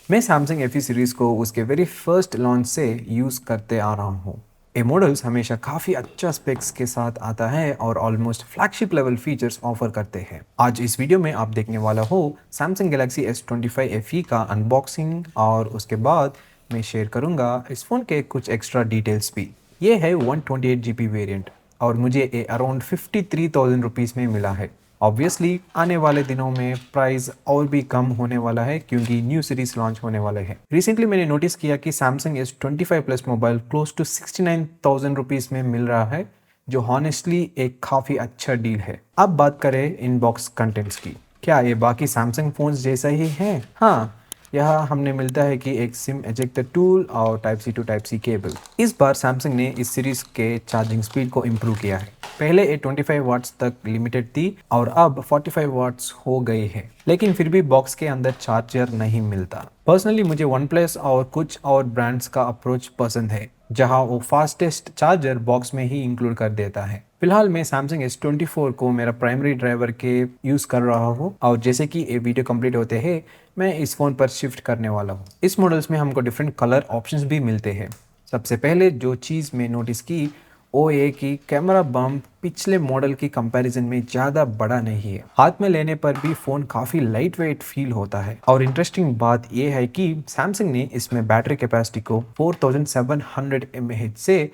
मैं Samsung FE series को उसके वेरी फर्स्ट लॉन्च से यूज़ करते आ रहा हूँ। ये मॉडल्स हमेशा काफ़ी अच्छा स्पेक्स के साथ आता है और almost flagship level features offer करते हैं। आज इस वीडियो में आप देखने वाला हो सैमसंग गैलेक्सी S25 FE का अनबॉक्सिंग और उसके बाद मैं शेयर करूँगा इस फ़ोन के कुछ एक्स्ट्रा डिटेल्स भी। ये है 128GB वेरिएंट और मुझे ये अराउंड 53,000 रुपीज़ में मिला है। ऑब्वियसली आने वाले दिनों में प्राइस और भी कम होने वाला है क्योंकि न्यू सीरीज लॉन्च होने वाले हैं। रिसेंटली मैंने नोटिस किया कि Samsung S25 plus mobile close to 69,000 rupees में मिल रहा है, जो हॉनेस्टली एक काफ़ी अच्छा डील है। अब बात करें इनबॉक्स कंटेंट्स की। क्या ये बाकी सैमसंग फ़ोन्स जैसा ही है? हाँ, यहाँ हमने मिलता है कि एक सिम एजेक्टर टूल और type C to type C cable. इस बार सैमसंग ने इस सीरीज के चार्जिंग स्पीड को इम्प्रूव किया है। पहले ये 25 वाट्स तक लिमिटेड थी और अब 45 वाट्स हो गई है, लेकिन फिर भी बॉक्स के अंदर चार्जर नहीं मिलता। पर्सनली मुझे वन प्लस और कुछ और ब्रांड्स का अप्रोच पसंद है, जहां वो फास्टेस्ट चार्जर बॉक्स में ही इंक्लूड कर देता है। फिलहाल मैं सैमसंग S24 को मेरा प्राइमरी ड्राइवर के यूज़ कर रहा हूँ और जैसे कि ये वीडियो कंप्लीट होते हैं मैं इस फ़ोन पर शिफ्ट करने वाला हूँ। इस मॉडल्स में हमको डिफरेंट कलर ऑप्शंस भी मिलते हैं। सबसे पहले जो चीज़ मैं नोटिस की वो ये कि कैमरा बम्प पिछले मॉडल की कंपैरिजन में ज़्यादा बड़ा नहीं है। हाथ में लेने पर भी फ़ोन काफ़ी लाइट वेट फील होता है और इंटरेस्टिंग बात यह है कि सैमसंग ने इसमें बैटरी कैपेसिटी को 4700 mAh से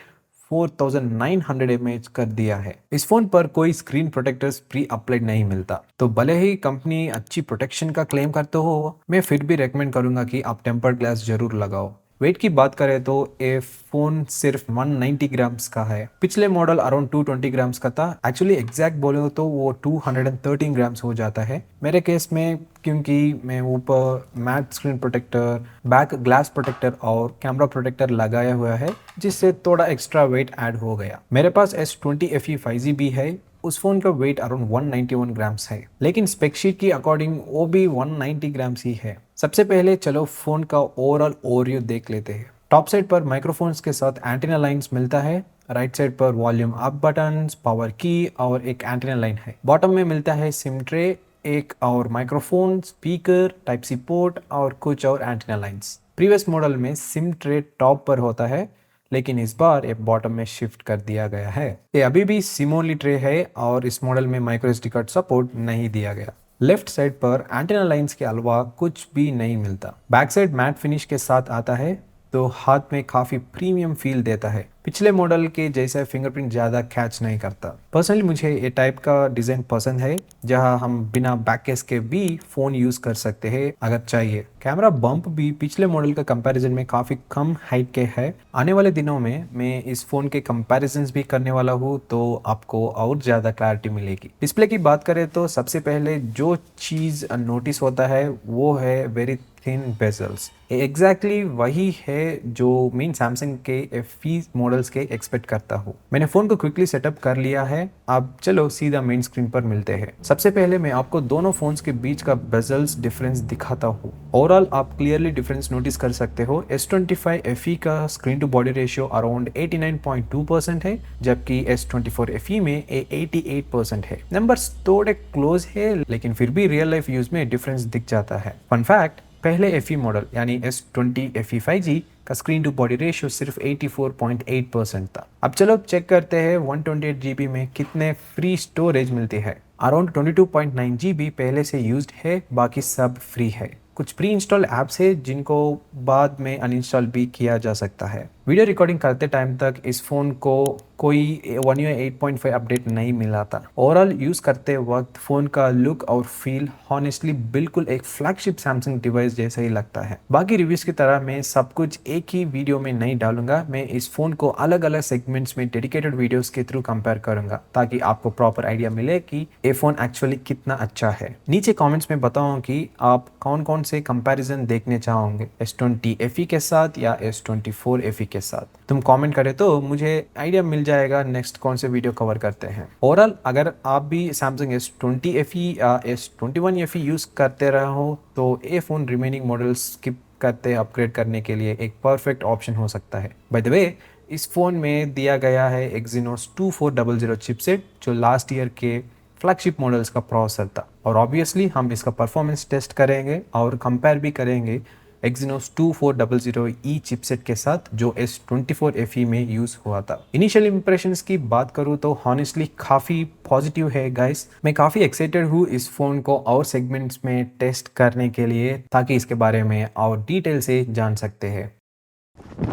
4900 mAh कर दिया है। इस फोन पर कोई स्क्रीन प्रोटेक्टर्स प्री अप्लाइड नहीं मिलता, तो भले ही कंपनी अच्छी प्रोटेक्शन का क्लेम करते हो, मैं फिर भी रेकमेंड करूंगा कि आप टेम्पर्ड ग्लास जरूर लगाओ। वेट की बात करें तो ये फोन सिर्फ 190 ग्राम्स का है। पिछले मॉडल अराउंड 220 ग्राम्स का था। एक्चुअली एग्जैक्ट बोले तो वो 213 ग्राम्स हो जाता है मेरे केस में, क्योंकि मैं ऊपर matte screen protector, back glass protector और कैमरा प्रोटेक्टर लगाया हुआ है, जिससे थोड़ा एक्स्ट्रा वेट ऐड हो गया। मेरे पास S20 FE 5G भी है। उस फोन का वेट अराउंड 191 ग्राम्स है, लेकिन स्पेकशीट की अकॉर्डिंग वो भी 190 ग्राम्स ही है। सबसे पहले चलो फोन का ओवरऑल ओवरव्यू देख लेते हैं। टॉप साइड पर माइक्रोफोन्स के साथ एंटीना लाइंस मिलता है। राइट साइड पर वॉल्यूम अप बटन, पावर की और एक एंटीना लाइन है। बॉटम में मिलता है सिम ट्रे, एक और microphone, speaker, type C port और कुछ और एंटीना लाइंस। प्रीवियस मॉडल में सिम ट्रे टॉप पर होता है, लेकिन इस बार ये बॉटम में शिफ्ट कर दिया गया है। ये अभी भी सिम ओनली ट्रे है और इस मॉडल में माइक्रो एसडी कार्ड सपोर्ट नहीं दिया गया। लेफ्ट साइड पर एंटेना लाइंस के अलावा कुछ भी नहीं मिलता। बैक साइड मैट फिनिश के साथ आता है, तो हाथ में काफी प्रीमियम फील देता है। पिछले मॉडल के जैसा फिंगरप्रिंट ज़्यादा कैच नहीं करता। पर्सनली मुझे ये टाइप का डिज़ाइन पसंद है, जहां हम बिना बैक केस के भी फ़ोन यूज़ कर सकते हैं अगर चाहिए। कैमरा बम्प भी पिछले मॉडल का कंपैरिजन में काफ़ी कम हाइट के है। आने वाले दिनों में मैं इस फ़ोन के कंपैरिजन्स भी करने वाला हूँ, तो आपको और ज़्यादा क्लैरिटी मिलेगी। डिस्प्ले की बात करें तो सबसे पहले जो चीज़ नोटिस होता है वो है वेरी थिन बेजल्स। एग्जैक्टली वही है जो मेन सैमसंग के FE मॉडल्स के एक्सपेक्ट करता हूँ। मैंने फ़ोन को क्विकली सेटअप कर लिया है। अब चलो सीधा मेन स्क्रीन पर मिलते हैं। सबसे पहले मैं आपको दोनों फोन्स के बीच का बेजल्स डिफरेंस दिखाता हूँ। ओवरऑल आप क्लियरली डिफरेंस नोटिस कर सकते हो। S25 FE का screen to body ratio around 89.2% है, जबकि S24 FE में 88% है। नंबर्स थोड़े क्लोज है, लेकिन फिर भी रियल लाइफ यूज में डिफरेंस दिख जाता है। फन फैक्ट, पहले FE मॉडल यानी S20 FE 5G का स्क्रीन टू बॉडी रेशियो सिर्फ 84.8% था। अब चलो चेक करते हैं 128GB में कितने फ्री स्टोरेज मिलती है। अराउंड 22.9GB पहले से यूज्ड है, बाकी सब फ्री है। कुछ प्री इंस्टॉल ऐप्स है जिनको बाद में अनइंस्टॉल भी किया जा सकता है। वीडियो रिकॉर्डिंग करते टाइम तक इस फोन को कोई One UI 8.5 अपडेट नहीं मिला था। ओवरऑल यूज करते वक्त फोन का लुक और फील हॉनेस्टली बिल्कुल एक फ्लैगशिप सैमसंग डिवाइस जैसा ही लगता है। बाकी रिव्यूज की तरह मैं सब कुछ एक ही वीडियो में नहीं डालूंगा। मैं इस फोन को अलग अलग सेगमेंट्स में डेडिकेटेड वीडियोस के थ्रू कंपेयर करूंगा, ताकि आपको प्रॉपर आइडिया मिले कि ये फोन एक्चुअली कितना अच्छा है। नीचे कमेंट्स में बताओ कि आप कौन कौन से कंपैरिजन देखने चाहोगे, S20 FE के साथ या S24 FE के साथ। तुम कमेंट करे तो मुझे आइडिया मिल जाएगा नेक्स्ट कौन से वीडियो कवर करते हैं। ओवरऑल अगर आप भी सैमसंग S20 FE या S21 FE यूज करते रहे हो, तो ये फोन रिमेनिंग मॉडल स्किप करते अपग्रेड करने के लिए एक परफेक्ट ऑप्शन हो सकता है। बाय द वे, इस फोन में दिया गया है Exynos 2400 चिपसेट, जो लास्ट ईयर के फ्लैगशिप मॉडल्स का प्रोसेसर था। और ऑब्वियसली हम इसका परफॉर्मेंस टेस्ट करेंगे और कंपेयर भी करेंगे Exynos 2400E चिपसेट के साथ जो S24FE में यूज हुआ था। इनिशियल इंप्रेशंस की बात करूँ तो हॉनेस्टली काफ़ी पॉजिटिव है गाइस। मैं काफ़ी एक्साइटेड हूँ इस फ़ोन को और सेगमेंट्स में टेस्ट करने के लिए, ताकि इसके बारे में और डिटेल से जान सकते हैं।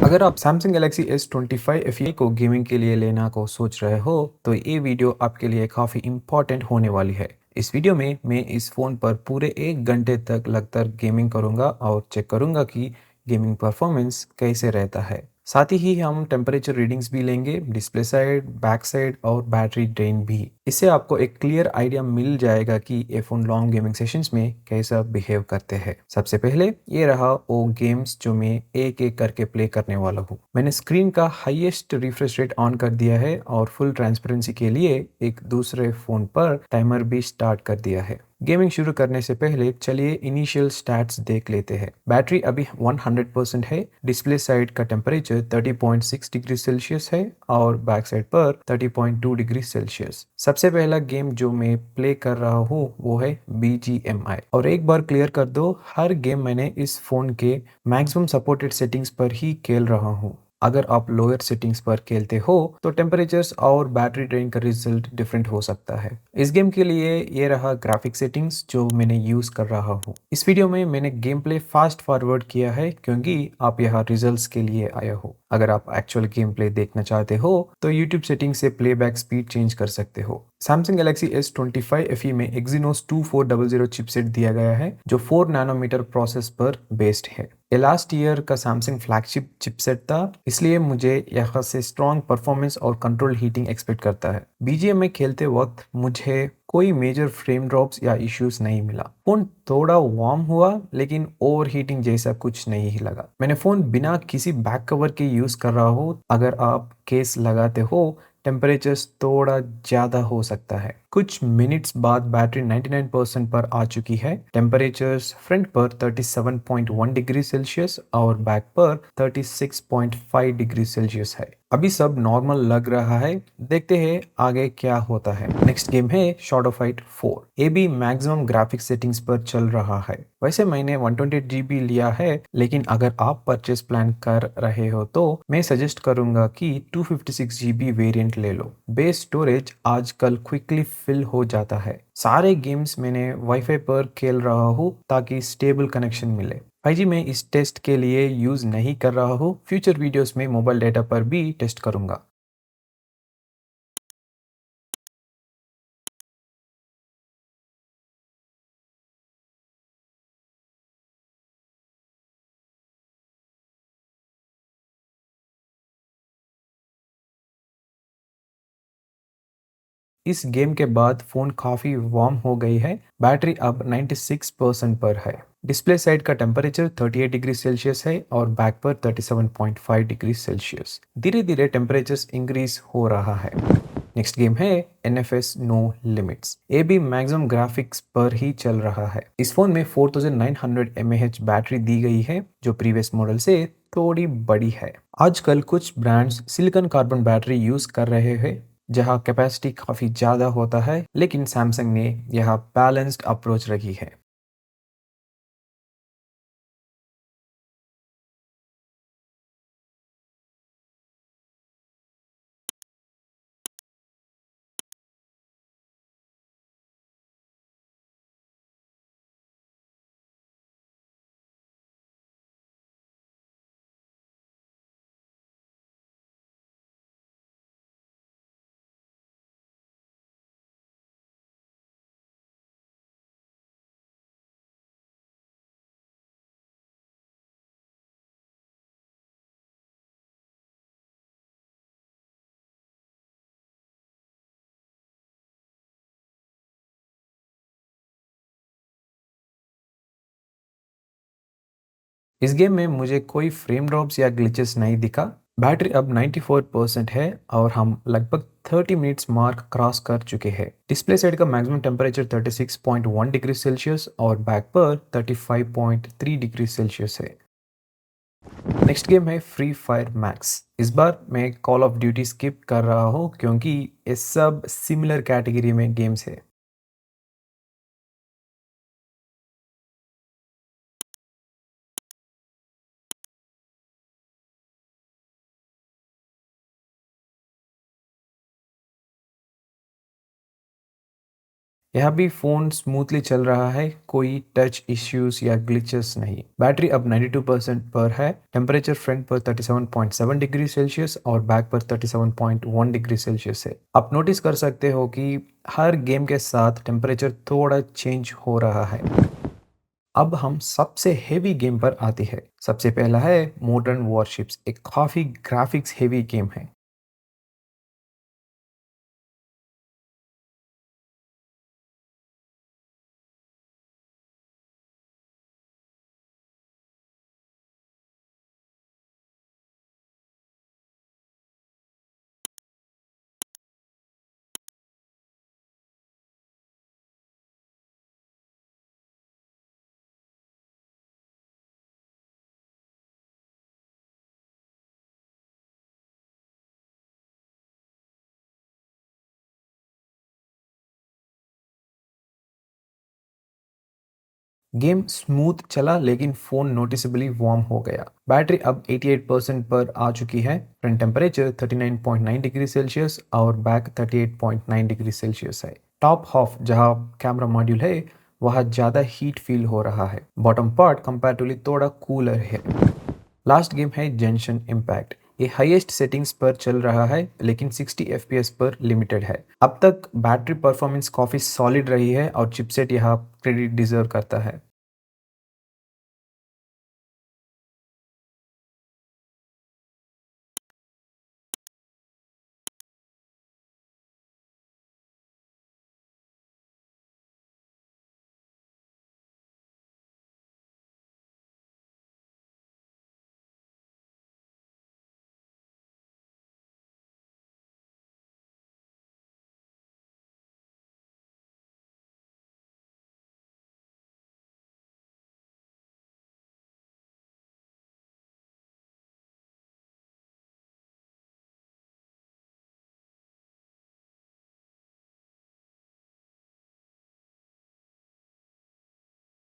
अगर आप Samsung Galaxy S25 FE को गेमिंग के लिए लेना को सोच रहे हो तो ये वीडियो आपके लिए काफ़ी इम्पोर्टेंट होने वाली है। इस वीडियो में मैं इस फ़ोन पर पूरे 1 घंटे तक लगातार गेमिंग करूंगा और चेक करूंगा कि गेमिंग परफॉर्मेंस कैसे रहता है। साथ ही हम टेम्परेचर रीडिंग्स भी लेंगे, डिस्प्ले साइड, बैक साइड और बैटरी ड्रेन भी। इससे आपको एक क्लियर आइडिया मिल जाएगा कि ये फ़ोन लॉन्ग गेमिंग सेशंस में कैसा बिहेव करते हैं। सबसे पहले ये रहा वो गेम्स जो मैं एक एक करके प्ले करने वाला हूँ। मैंने स्क्रीन का हाईएस्ट रिफ्रेश रेट ऑन कर दिया है और फुल ट्रांसपेरेंसी के लिए एक दूसरे फ़ोन पर टाइमर भी स्टार्ट कर दिया है। गेमिंग शुरू करने से पहले चलिए इनिशियल स्टैट्स देख लेते हैं। बैटरी अभी 100% है। डिस्प्ले साइड का टेम्परेचर 30.6 डिग्री सेल्सियस है और बैक साइड पर 30.2 डिग्री सेल्सियस। सबसे पहला गेम जो मैं प्ले कर रहा हूँ वो है BGMI। और एक बार क्लियर कर दो, हर गेम मैंने इस फोन के मैक्सिमम सपोर्टेड सेटिंग्स पर ही खेल रहा हूँ। अगर आप लोअर सेटिंग्स पर खेलते हो तो टेम्परेचर्स और बैटरी ड्रेन का रिजल्ट डिफरेंट हो सकता है। इस गेम के लिए ये रहा ग्राफिक सेटिंग्स जो मैंने यूज कर रहा हूँ। इस वीडियो में मैंने गेम प्ले फास्ट फॉरवर्ड किया है क्योंकि आप यहाँ रिजल्ट्स के लिए आया हो। अगर आप एक्चुअल गेम प्ले देखना चाहते हो तो YouTube सेटिंग से प्लेबैक स्पीड चेंज कर सकते हो। Samsung Galaxy S25 FE में Exynos 2400 चिपसेट दिया गया है जो 4 नैनोमीटर प्रोसेस पर बेस्ड है। ये लास्ट ईयर का सैमसंग फ्लैगशिप चिपसेट था, इसलिए मुझे यहाँ से स्ट्रॉन्ग परफॉर्मेंस और कंट्रोल हीटिंग एक्सपेक्ट करता है। BGM में खेलते वक्त मुझे कोई मेजर फ्रेम ड्रॉप्स या इश्यूज नहीं मिला। फोन थोड़ा वार्म हुआ लेकिन ओवर हीटिंग जैसा कुछ नहीं ही लगा। मैंने फोन बिना किसी बैक कवर के यूज कर रहा हूँ। अगर आप केस लगाते हो टेम्परेचर्स थोड़ा ज़्यादा हो सकता है। कुछ मिनट्स बाद बैटरी 99% पर आ चुकी है। टेम्परेचर्स फ्रंट पर 37.1 डिग्री सेल्सियस और बैक पर 36.5 डिग्री सेल्सियस है। अभी सब नॉर्मल लग रहा है। देखते हैं आगे क्या होता है। नेक्स्ट गेम है शैडो फाइट 4। ये भी मैक्सिमम ग्राफिक्स सेटिंग्स पर चल रहा है। वैसे मैंने 128 GB लिया है, लेकिन अगर आप परचेस प्लान कर रहे हो तो मैं सजेस्ट करूंगा कि 256 GB वेरिएंट ले लो। बेस स्टोरेज आजकल क्विकली फिल हो जाता है। सारे गेम्स मैंने वाईफाई पर खेल रहा हूँ ताकि स्टेबल कनेक्शन मिले। 5G मैं इस टेस्ट के लिए यूज नहीं कर रहा हूँ। फ्यूचर वीडियोस में मोबाइल डेटा पर भी टेस्ट करूंगा। इस गेम के बाद फोन काफी वार्म हो गई है। बैटरी अब 96% पर है। डिस्प्ले साइड का टेम्परेचर 38 डिग्री सेल्सियस है और बैक पर 37.5 डिग्री सेल्सियस। धीरे धीरे टेम्परेचर इंक्रीज हो रहा है। नेक्स्ट गेम है NFS नो लिमिट्स। ये भी मैक्सिमम ग्राफिक्स पर ही चल रहा है। इस फोन में 4900 mAh बैटरी दी गई है जो प्रीवियस मॉडल से थोड़ी बड़ी है। आजकल कुछ brands silicon carbon battery use कर रहे हैं जहां कैपेसिटी काफी ज्यादा होता है, लेकिन सैमसंग ने यह बैलेंस्ड अप्रोच रखी है। इस गेम में मुझे कोई फ्रेम ड्रॉप्स या ग्लिचेस नहीं दिखा। बैटरी अब 94% है और हम लगभग 30 मिनट्स मार्क क्रॉस कर चुके हैं। डिस्प्ले साइड का मैक्सिमम टेम्परेचर 36.1 डिग्री सेल्सियस और बैक पर 35.3 डिग्री सेल्सियस है। नेक्स्ट गेम है फ्री फायर मैक्स। इस बार मैं कॉल ऑफ ड्यूटी स्किप कर रहा हूँ क्योंकि ये सब सिमिलर कैटेगरी में गेम्स है। यह भी फ़ोन स्मूथली चल रहा है, कोई टच इश्यूज या ग्लिचेस नहीं। बैटरी अब 92% पर है। टेम्परेचर फ्रंट पर 37.7 डिग्री सेल्सियस और बैक पर 37.1 डिग्री सेल्सियस है। आप नोटिस कर सकते हो कि हर गेम के साथ टेम्परेचर थोड़ा चेंज हो रहा है। अब हम सबसे हेवी गेम पर आते हैं। सबसे पहला है मॉडर्न वॉरशिप्स, एक काफ़ी ग्राफिक्स हेवी गेम है। गेम स्मूथ चला लेकिन फ़ोन नोटिसेबली वार्म हो गया। बैटरी अब 88% पर आ चुकी है। फ्रंट टेम्परेचर 39.9 डिग्री सेल्सियस और बैक 38.9 डिग्री सेल्सियस है। टॉप हाफ जहाँ कैमरा मॉड्यूल है वहाँ ज़्यादा हीट फील हो रहा है। बॉटम पार्ट कंपैरेटिवली थोड़ा कूलर है। लास्ट गेम है जेंशन इम्पैक्ट। ये हाईएस्ट सेटिंग्स पर चल रहा है लेकिन 60 एफपीएस पर लिमिटेड है। अब तक बैटरी परफॉर्मेंस काफ़ी सॉलिड रही है और चिपसेट यहाँ क्रेडिट डिजर्व करता है।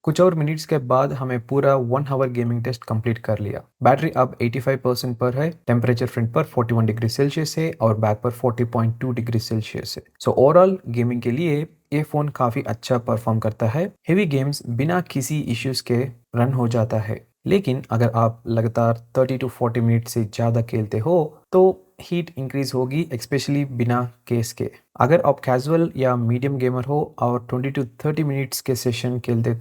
कुछ और मिनट्स के बाद हमें पूरा 1 आवर गेमिंग टेस्ट कंप्लीट कर लिया। बैटरी अब 85% पर है। टेम्परेचर फ्रंट पर 41 डिग्री सेल्सियस है और बैक पर 40.2 डिग्री सेल्सियस है। सो ओवरऑल गेमिंग के लिए ये फ़ोन काफ़ी अच्छा परफॉर्म करता है। हेवी गेम्स बिना किसी इश्यूज के रन हो जाता है। लेकिन अगर आप लगातार 30 टू 40 मिनट से ज़्यादा खेलते हो तो हीट इंक्रीज होगी, स्पेशली बिना केस के। अगर आप कैजुअल या मीडियम गेमर हो और 20 टू 30 मिनट्स के सेशन खेलते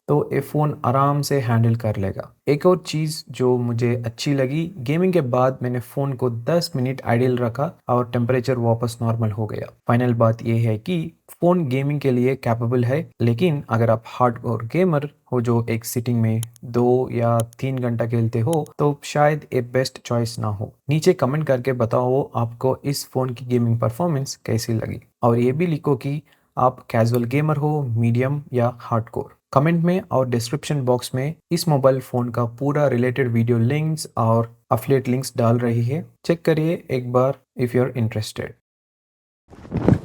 तो ये फ़ोन आराम से हैंडल कर लेगा। एक और चीज़ जो मुझे अच्छी लगी, गेमिंग के बाद मैंने फ़ोन को 10 मिनट आइडल रखा और टेम्परेचर वापस नॉर्मल हो गया। फाइनल बात यह है कि फ़ोन गेमिंग के लिए कैपेबल है, लेकिन अगर आप हार्डकोर गेमर हो जो एक सिटिंग में 2 या 3 घंटा खेलते हो तो शायद ये बेस्ट चॉइस ना हो। नीचे कमेंट करके बताओ आपको इस फ़ोन की गेमिंग परफॉर्मेंस कैसी लगी, और ये भी लिखो कि आप कैजुअल गेमर हो, मीडियम या हार्डकोर। कमेंट में और डिस्क्रिप्शन बॉक्स में इस मोबाइल फ़ोन का पूरा रिलेटेड वीडियो लिंक्स और अफिलिएट लिंक्स डाल रही है, चेक करिए एक बार इफ़ यू आर इंटरेस्टेड।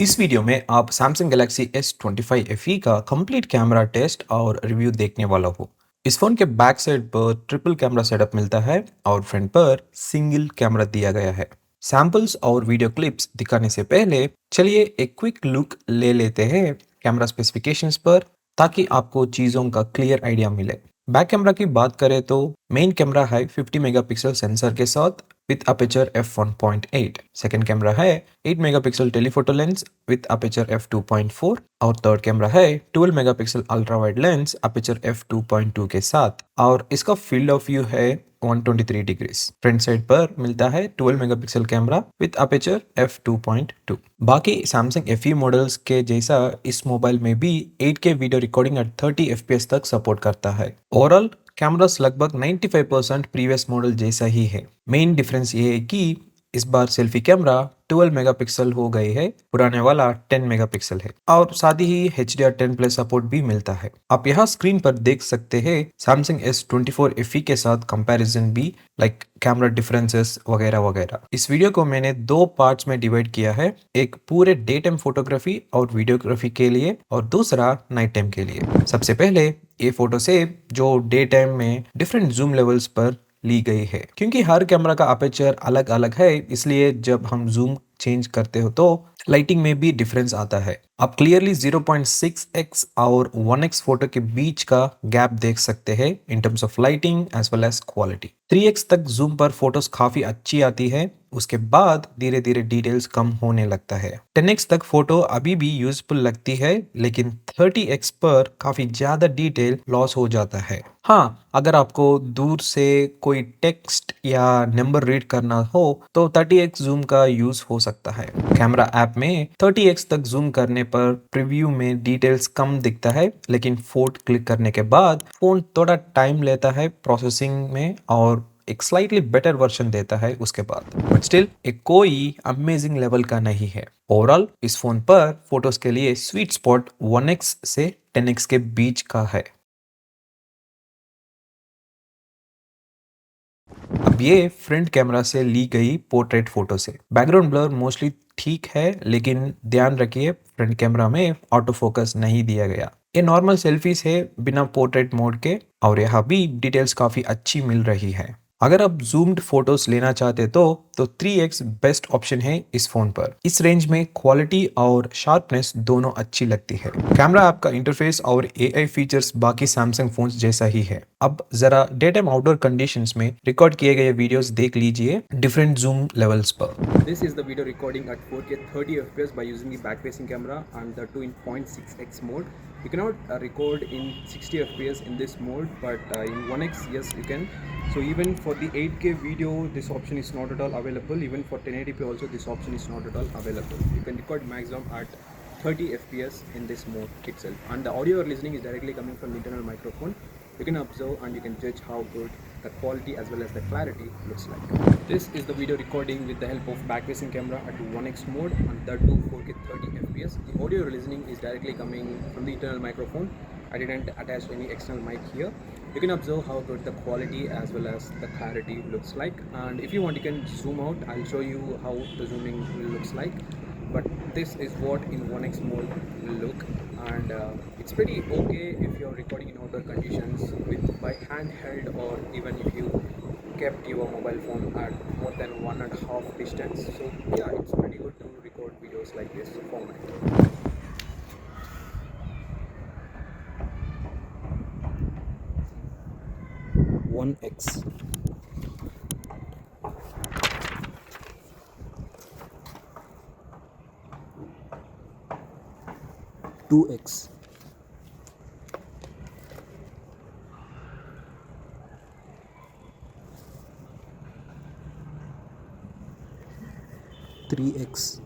इस वीडियो में आप Samsung Galaxy S25 FE का कंप्लीट कैमरा टेस्ट और रिव्यू देखने वाला हो। इस फोन के बैक साइड पर ट्रिपल कैमरा सेटअप मिलता है और फ्रंट पर सिंगल कैमरा दिया गया है। सैंपल्स और वीडियो क्लिप्स दिखाने से पहले चलिए एक क्विक लुक ले लेते हैं कैमरा स्पेसिफिकेशंस पर, ताकि आपको चीज़ों का क्लियर आइडिया मिले। बैक कैमरा की बात करें तो मेन कैमरा है 50 मेगापिक्सल सेंसर के साथ with aperture f1.8। Second camera है 8 megapixel telephoto lens with aperture f2.4 और थर्ड कैमरा है 12 megapixel ultra wide lens aperture f2.2 के साथ, और इसका फील्ड ऑफ व्यू है 123 डिग्रीज। फ्रंट साइड पर मिलता है 12 megapixel camera with aperture f2.2। बाकी Samsung FE मॉडल्स के जैसा इस मोबाइल में भी 8K video recording at 30 fps तक सपोर्ट करता है। ओवरऑल कैमरास लगभग 95% प्रीवियस मॉडल जैसा ही है। मेन डिफरेंस ये है कि इस बार सेल्फी कैमरा 12 मेगापिक्सल हो गई है, पुराने वाला 10 मेगापिक्सल है, और साथ ही HDR10 प्लस सपोर्ट भी मिलता है। आप यहाँ स्क्रीन पर देख सकते हैं Samsung S24 FE के साथ कंपैरिजन भी, लाइक कैमरा डिफरेंसेस वगैरह वगैरह। इस वीडियो को मैंने दो पार्ट्स में डिवाइड किया है, एक पूरे डे टाइम फोटोग्राफी और वीडियोग्राफी के लिए और दूसरा नाइट टाइम के लिए। सबसे पहले ये फोटो से जो डे टाइम में डिफरेंट जूम लेवल्स पर ली गई है। क्योंकि हर कैमरा का अपेचर अलग अलग है, इसलिए जब हम जूम चेंज करते हो तो लाइटिंग में भी डिफरेंस आता है। आप क्लियरली 0.6x और 1x फोटो के बीच का गैप देख सकते हैं in terms of lighting as well as quality. 3x तक जूम पर फोटोज काफी अच्छी आती है, उसके बाद धीरे धीरे डिटेल्स कम होने लगता है। 10x तक फोटो अभी भी यूजफुल लगती है, लेकिन 30x पर काफी ज्यादा डिटेल लॉस हो जाता है। हाँ, अगर आपको दूर से कोई टेक्स्ट या नंबर रीड करना हो तो 30x जूम का यूज हो सकता है। कैमरा ऐप में 30x तक जूम करने पर प्रीव्यू में डिटेल्स कम दिखता है, लेकिन फोटो क्लिक करने के बाद फोन थोड़ा टाइम लेता है प्रोसेसिंग में और एक स्लाइटली बेटर वर्जन देता है उसके बाद। बट स्टिल एक कोई अमेजिंग लेवल का नहीं है। ओवरऑल इस फोन पर फोटोज के लिए स्वीट स्पॉट 1x से 10x के बीच का है। अब ये फ्रंट कैमरा से ली गई पोर्ट्रेट फोटो से बैकग्राउंड ब्लर मोस्टली ठीक है, लेकिन ध्यान रखिए फ्रंट कैमरा में ऑटो फोकस नहीं दिया गया। ये नॉर्मल सेल्फीज है बिना पोर्ट्रेट मोड के, और यहाँ भी डिटेल्स काफी अच्छी मिल रही है। अगर आप जूम्ड फोटोज लेना चाहते तो 3x बेस्ट ऑप्शन है इस फोन पर। इस रेंज में क्वालिटी और शार्पनेस दोनों अच्छी लगती है। कैमरा ऐप का इंटरफेस और एआई फीचर्स बाकी सैमसंग फोन्स जैसा ही है। अब जरा डे टाइम आउटडोर कंडीशंस में रिकॉर्ड किए गए वीडियोस देख लीजिए डिफरेंट जूम लेवल्स पर। This is the video recording at 4K 30 FPS by using the back-facing camera and the 2 in 0.6x mode. You cannot record in 60 FPS in this mode, but in 1x, yes, you can. So even for the 8K video, this option is not at all available. Even for 1080p also, this option is not at all available. You can record maximum at 30 FPS in this mode itself. And the audio you're listening is directly coming from the internal microphone. You can observe and you can judge how good the quality as well as the clarity looks like. This is the video recording with the help of back-facing camera at 1x mode and that too 4K 30 FPS. The audio you're listening is directly coming from the internal microphone. I didn't attach any external mic here. You can observe how good the quality as well as the clarity looks like, and if you want you can zoom out. I'll show you how the zooming looks like, but this is what in 1x mode will look, and it's pretty okay if you're recording in outdoor conditions with by handheld, or even if you kept your mobile phone at more than 1.5 distance. So yeah, it's pretty good to record videos like this format. 1x, 2x, 3x,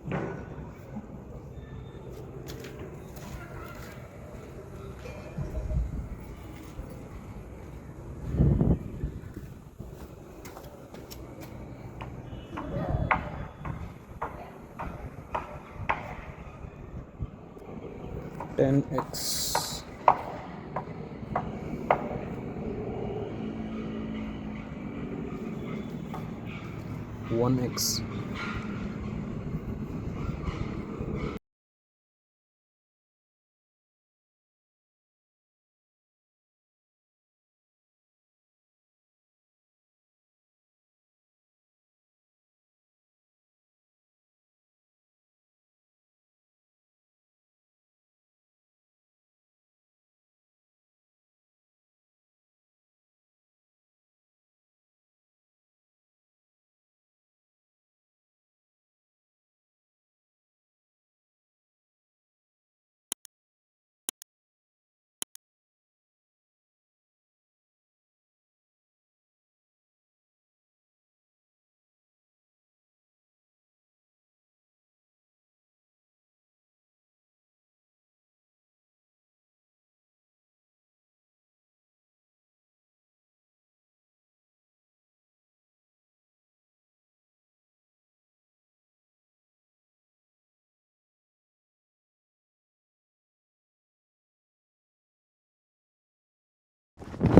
10x, 1x,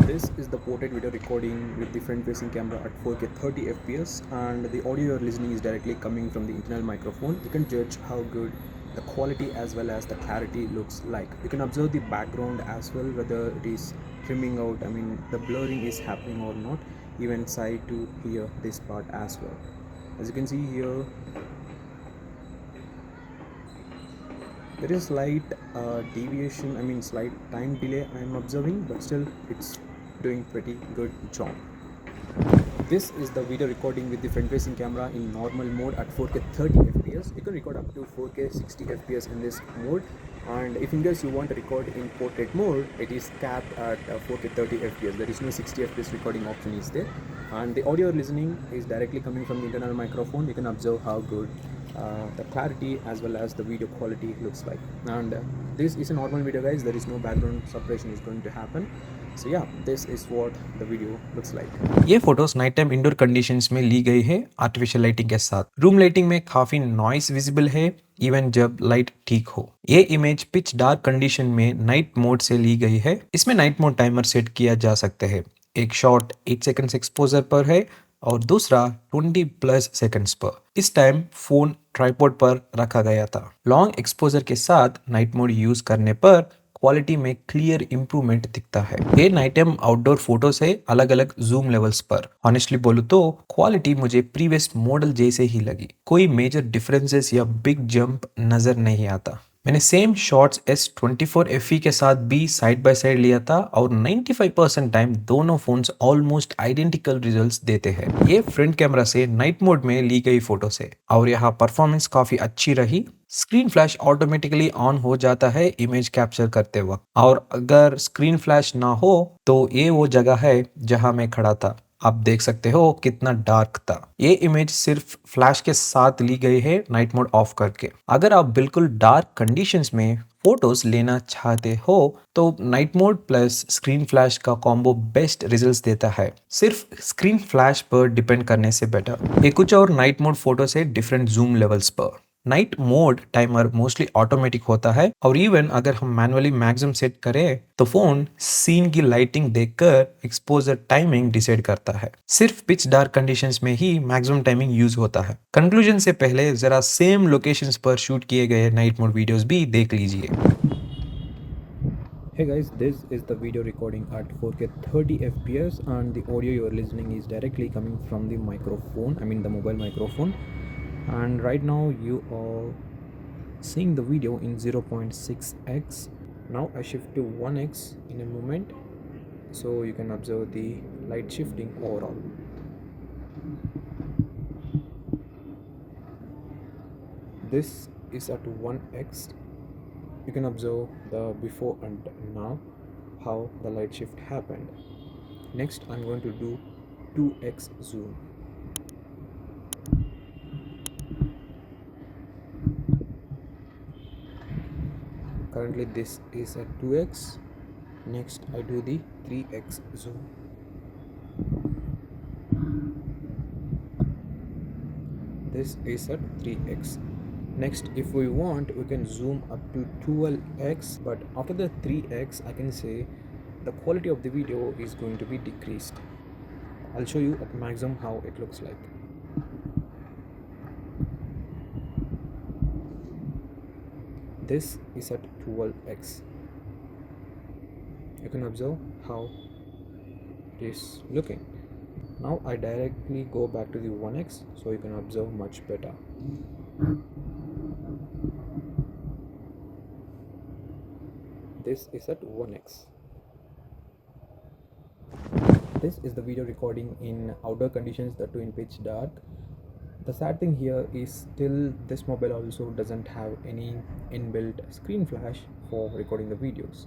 This is the portrait video recording with the front-facing camera at 4K 30 FPS, and the audio you're listening is directly coming from the internal microphone. You can judge how good the quality as well as the clarity looks like. You can observe the background as well, whether it is trimming out, I mean the blurring is happening or not, even side to here this part as well. As you can see here, There is slight deviation, I mean slight time delay I am observing, but still it's doing pretty good job. This is the video recording with the front facing camera in normal mode at 4K 30 fps. You can record up to 4K 60 fps in this mode, and if in case you want to record in portrait mode, it is capped at 4K 30 fps. There is no 60 fps recording option is there, and the audio listening is directly coming from the internal microphone. You can observe how good the clarity as well as the video quality looks like. And this is a normal video, guys. There is no background suppression is going to happen. So yeah, this is what the video looks like. ये photos night time indoor conditions में ली गई है artificial lighting के साथ। Room lighting में काफी noise visible है even जब लाइट ठीक हो। ये इमेज पिच डार्क कंडीशन में नाइट मोड से ली गई है। इसमें नाइट मोड टाइमर सेट किया जा सकता है। एक शॉट 8 सेकंड्स एक्सपोजर पर है और दूसरा 20+ सेकंड्स पर। इस टाइम फोन ट्राइपॉड पर रखा गया था। लॉन्ग एक्सपोजर के साथ नाइट मोड यूज करने पर क्वालिटी में क्लियर इंप्रूवमेंट दिखता है। ये नाइट टाइम आउटडोर फोटोज है अलग अलग जूम लेवल्स पर। ऑनेस्टली बोलूं तो क्वालिटी मुझे प्रीवियस मॉडल जैसे ही लगी। कोई मेजर डिफरेंसेस या बिग जंप नजर नहीं आता। मैंने सेम शॉट्स S24 FE के साथ भी साइड बाय साइड लिया था और 95% टाइम दोनों फोन्स ऑलमोस्ट आइडेंटिकल रिजल्ट्स देते हैं। ये फ्रंट कैमरा से नाइट मोड में ली गई फोटो से और यहाँ परफॉर्मेंस काफी अच्छी रही। स्क्रीन फ्लैश ऑटोमेटिकली ऑन हो जाता है इमेज कैप्चर करते वक्त, और अगर स्क्रीन फ्लैश ना हो तो ये वो जगह है जहां मैं खड़ा था। आप देख सकते हो कितना डार्क था। ये इमेज सिर्फ फ्लैश के साथ ली गई है नाइट मोड ऑफ करके। अगर आप बिल्कुल डार्क कंडीशंस में फोटोज लेना चाहते हो तो night mode plus screen flash का कॉम्बो बेस्ट रिजल्ट्स देता है, सिर्फ स्क्रीन फ्लैश पर डिपेंड करने से बेटर। ये कुछ और नाइट मोड फोटोज है डिफरेंट जूम लेवल्स पर। Night mode timer mostly automatic होता है और इवन अगर हम मैनुअली मैक्सिमम सेट करें तो फोन सीन की लाइटिंग देखकर एक्सपोजर टाइमिंग डिसाइड करता है। सिर्फ पिच डार्क कंडीशंस में ही मैक्सिमम टाइमिंग यूज होता है। कंक्लूजन से पहले जरा सेम लोकेशंस पर शूट किए गए नाइट मोड वीडियोस भी देख लीजिए। Hey guys, this is the video recording at 4K 30 fps, and the audio you are listening is directly coming from the microphone, I mean the mobile microphone. And right now you are seeing the video in 0.6x. Now I shift to 1x in a moment so you can observe the light shifting overall. This is at 1x. You can observe the before and now how the light shift happened. Next I'm going to do 2x zoom. Currently this is at 2x. Next I do the 3x zoom. This is at 3x. Next, if we want, we can zoom up to 12x, but after the 3x I can say the quality of the video is going to be decreased. I'll show you at maximum how it looks like. This is at 12x. You can observe how it is looking. Now I directly go back to the 1x so you can observe much better. This is at 1x. This is the video recording in outdoor conditions, that too in pitch dark. The sad thing here is still this mobile also doesn't have any inbuilt screen flash for recording the videos.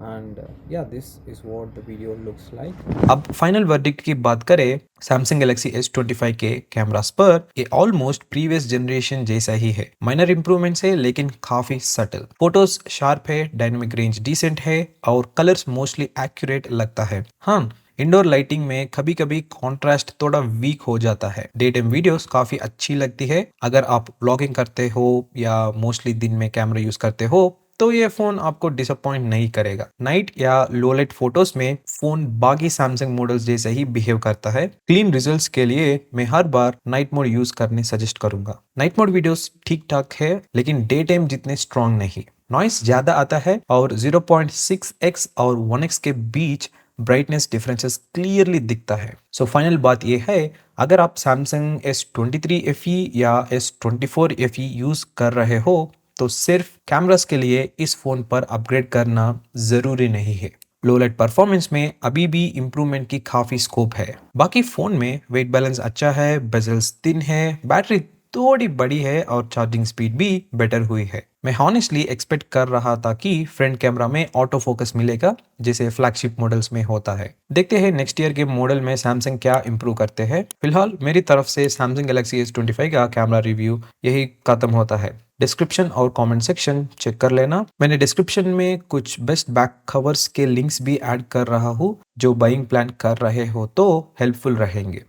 And yeah, this is what the video looks like. अब final verdict की बात करें Samsung Galaxy S25 के cameras पर, ये almost previous generation जैसा ही है। Minor improvements है लेकिन काफी सटल। फोटोज शार्प है, डायनामिक रेंज डिसेंट है और कलर्स मोस्टली एक्यूरेट लगता है। हाँ, इंडोर लाइटिंग में कभी कभी कॉन्ट्रास्ट थोड़ा वीक हो जाता है। डे टाइम वीडियोस काफी अच्छी लगती है। अगर आप ब्लॉगिंग करते हो या मोस्टली दिन में कैमरा यूज करते हो तो ये फोन आपको डिसअपॉइंट नहीं करेगा। नाइट या लो लाइट फोटोज में फोन बाकी सैमसंग मॉडल्स जैसे ही बिहेव करता है। क्लीन रिजल्ट्स के लिए मैं हर बार नाइट मोड यूज करने सजेस्ट करूंगा। नाइट मोड वीडियोस ठीक ठाक है लेकिन डे टाइम जितने स्ट्रॉन्ग नहीं। नॉइस ज्यादा आता है और 0.6x और 1x के बीच ब्राइटनेस डिफरेंसेस क्लियरली दिखता है। सो फाइनल बात यह है, अगर आप Samsung S23 FE या S24 FE यूज कर रहे हो तो सिर्फ कैमरास के लिए इस फ़ोन पर अपग्रेड करना ज़रूरी नहीं है। लो लाइट परफॉर्मेंस में अभी भी इम्प्रूवमेंट की काफ़ी स्कोप है। बाकी फ़ोन में वेट बैलेंस अच्छा है, बेजल्स थिन है, बैटरी थोड़ी बड़ी है और चार्जिंग स्पीड भी बेटर हुई है। मैं हॉनेस्टली एक्सपेक्ट कर रहा था कि फ्रंट कैमरा में ऑटो फोकस मिलेगा जैसे फ्लैगशिप मॉडल्स में होता है। देखते हैं नेक्स्ट ईयर के मॉडल में सैमसंग क्या इंप्रूव करते हैं। फिलहाल मेरी तरफ से सैमसंग गैलेक्सी S25 का कैमरा रिव्यू यही खत्म होता है। डिस्क्रिप्शन और कमेंट सेक्शन चेक कर लेना। मैंने डिस्क्रिप्शन में कुछ बेस्ट बैक कवर्स के लिंक्स भी ऐड कर रहा हूँ, जो बाइंग प्लान कर रहे हो तो हेल्पफुल रहेंगे।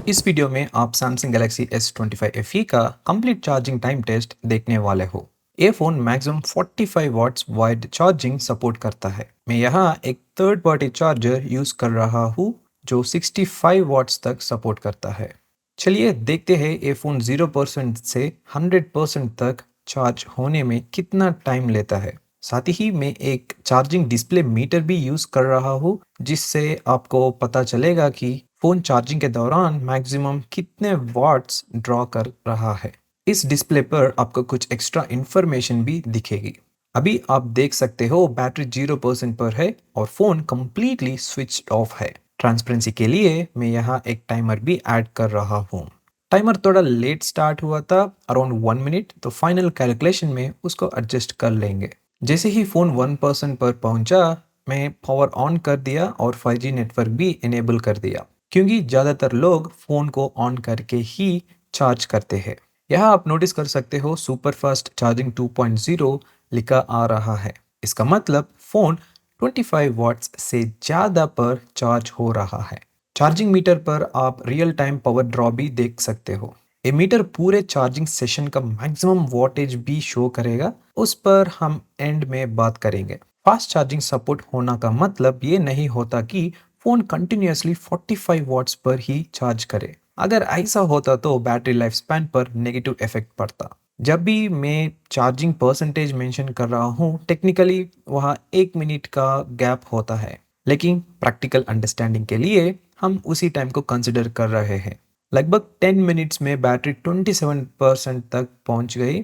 इस वीडियो में आप Samsung Galaxy S25 FE का कंप्लीट चार्जिंग टाइम टेस्ट देखने वाले हो। ये phone maximum 45 watts wired charging support करता है। मैं यहाँ एक थर्ड पार्टी चार्जर यूज कर रहा हूँ जो 65 वॉट्स तक सपोर्ट करता है। चलिए देखते हैं ये फोन 0% से 100% तक चार्ज होने में कितना टाइम लेता है। साथ ही मैं एक चार्जिंग डिस्प्ले मीटर भी यूज कर रहा हूँ, जिससे आपको पता चलेगा कि फोन चार्जिंग के दौरान मैक्सिमम कितने वॉट्स ड्रॉ कर रहा है। इस डिस्प्ले पर आपको कुछ एक्स्ट्रा इंफॉर्मेशन भी दिखेगी। अभी आप देख सकते हो बैटरी 0% पर है और फोन कंप्लीटली स्विच ऑफ है। ट्रांसपेरेंसी के लिए मैं यहाँ एक टाइमर भी ऐड कर रहा हूँ। टाइमर थोड़ा लेट स्टार्ट हुआ था, अराउंड 1 मिनट, तो फाइनल कैलकुलेशन में उसको एडजस्ट कर लेंगे। जैसे ही फोन 1% पर पहुंचा, मैं पावर ऑन कर दिया और 5G नेटवर्क भी इनेबल कर दिया, क्योंकि ज़्यादातर लोग फ़ोन को ऑन करके ही चार्ज करते हैं। यहाँ आप नोटिस कर सकते हो सुपर फास्ट चार्जिंग 2.0 लिखा आ रहा है। इसका मतलब फ़ोन 25 वॉट्स से ज़्यादा पर चार्ज हो रहा है। चार्जिंग मीटर पर आप रियल टाइम पावर ड्रॉ भी देख सकते हो। ये मीटर पूरे चार्जिंग सेशन का मैक्सिमम वॉटेज भी शो करेगा, उस पर हम एंड में बात करेंगे। फास्ट चार्जिंग सपोर्ट होना का मतलब ये नहीं होता कि फोन कंटिन्यूअसली 45 वॉट्स पर ही चार्ज करे। अगर ऐसा होता तो बैटरी लाइफ स्पैन पर नेगेटिव इफेक्ट पड़ता। जब भी मैं चार्जिंग परसेंटेज मेंशन कर रहा हूँ, टेक्निकली वहाँ 1 मिनट का गैप होता है, लेकिन प्रैक्टिकल अंडरस्टैंडिंग के लिए हम उसी टाइम को कंसिडर कर रहे हैं। लगभग 10 मिनट्स में बैटरी 27% तक पहुंच गई,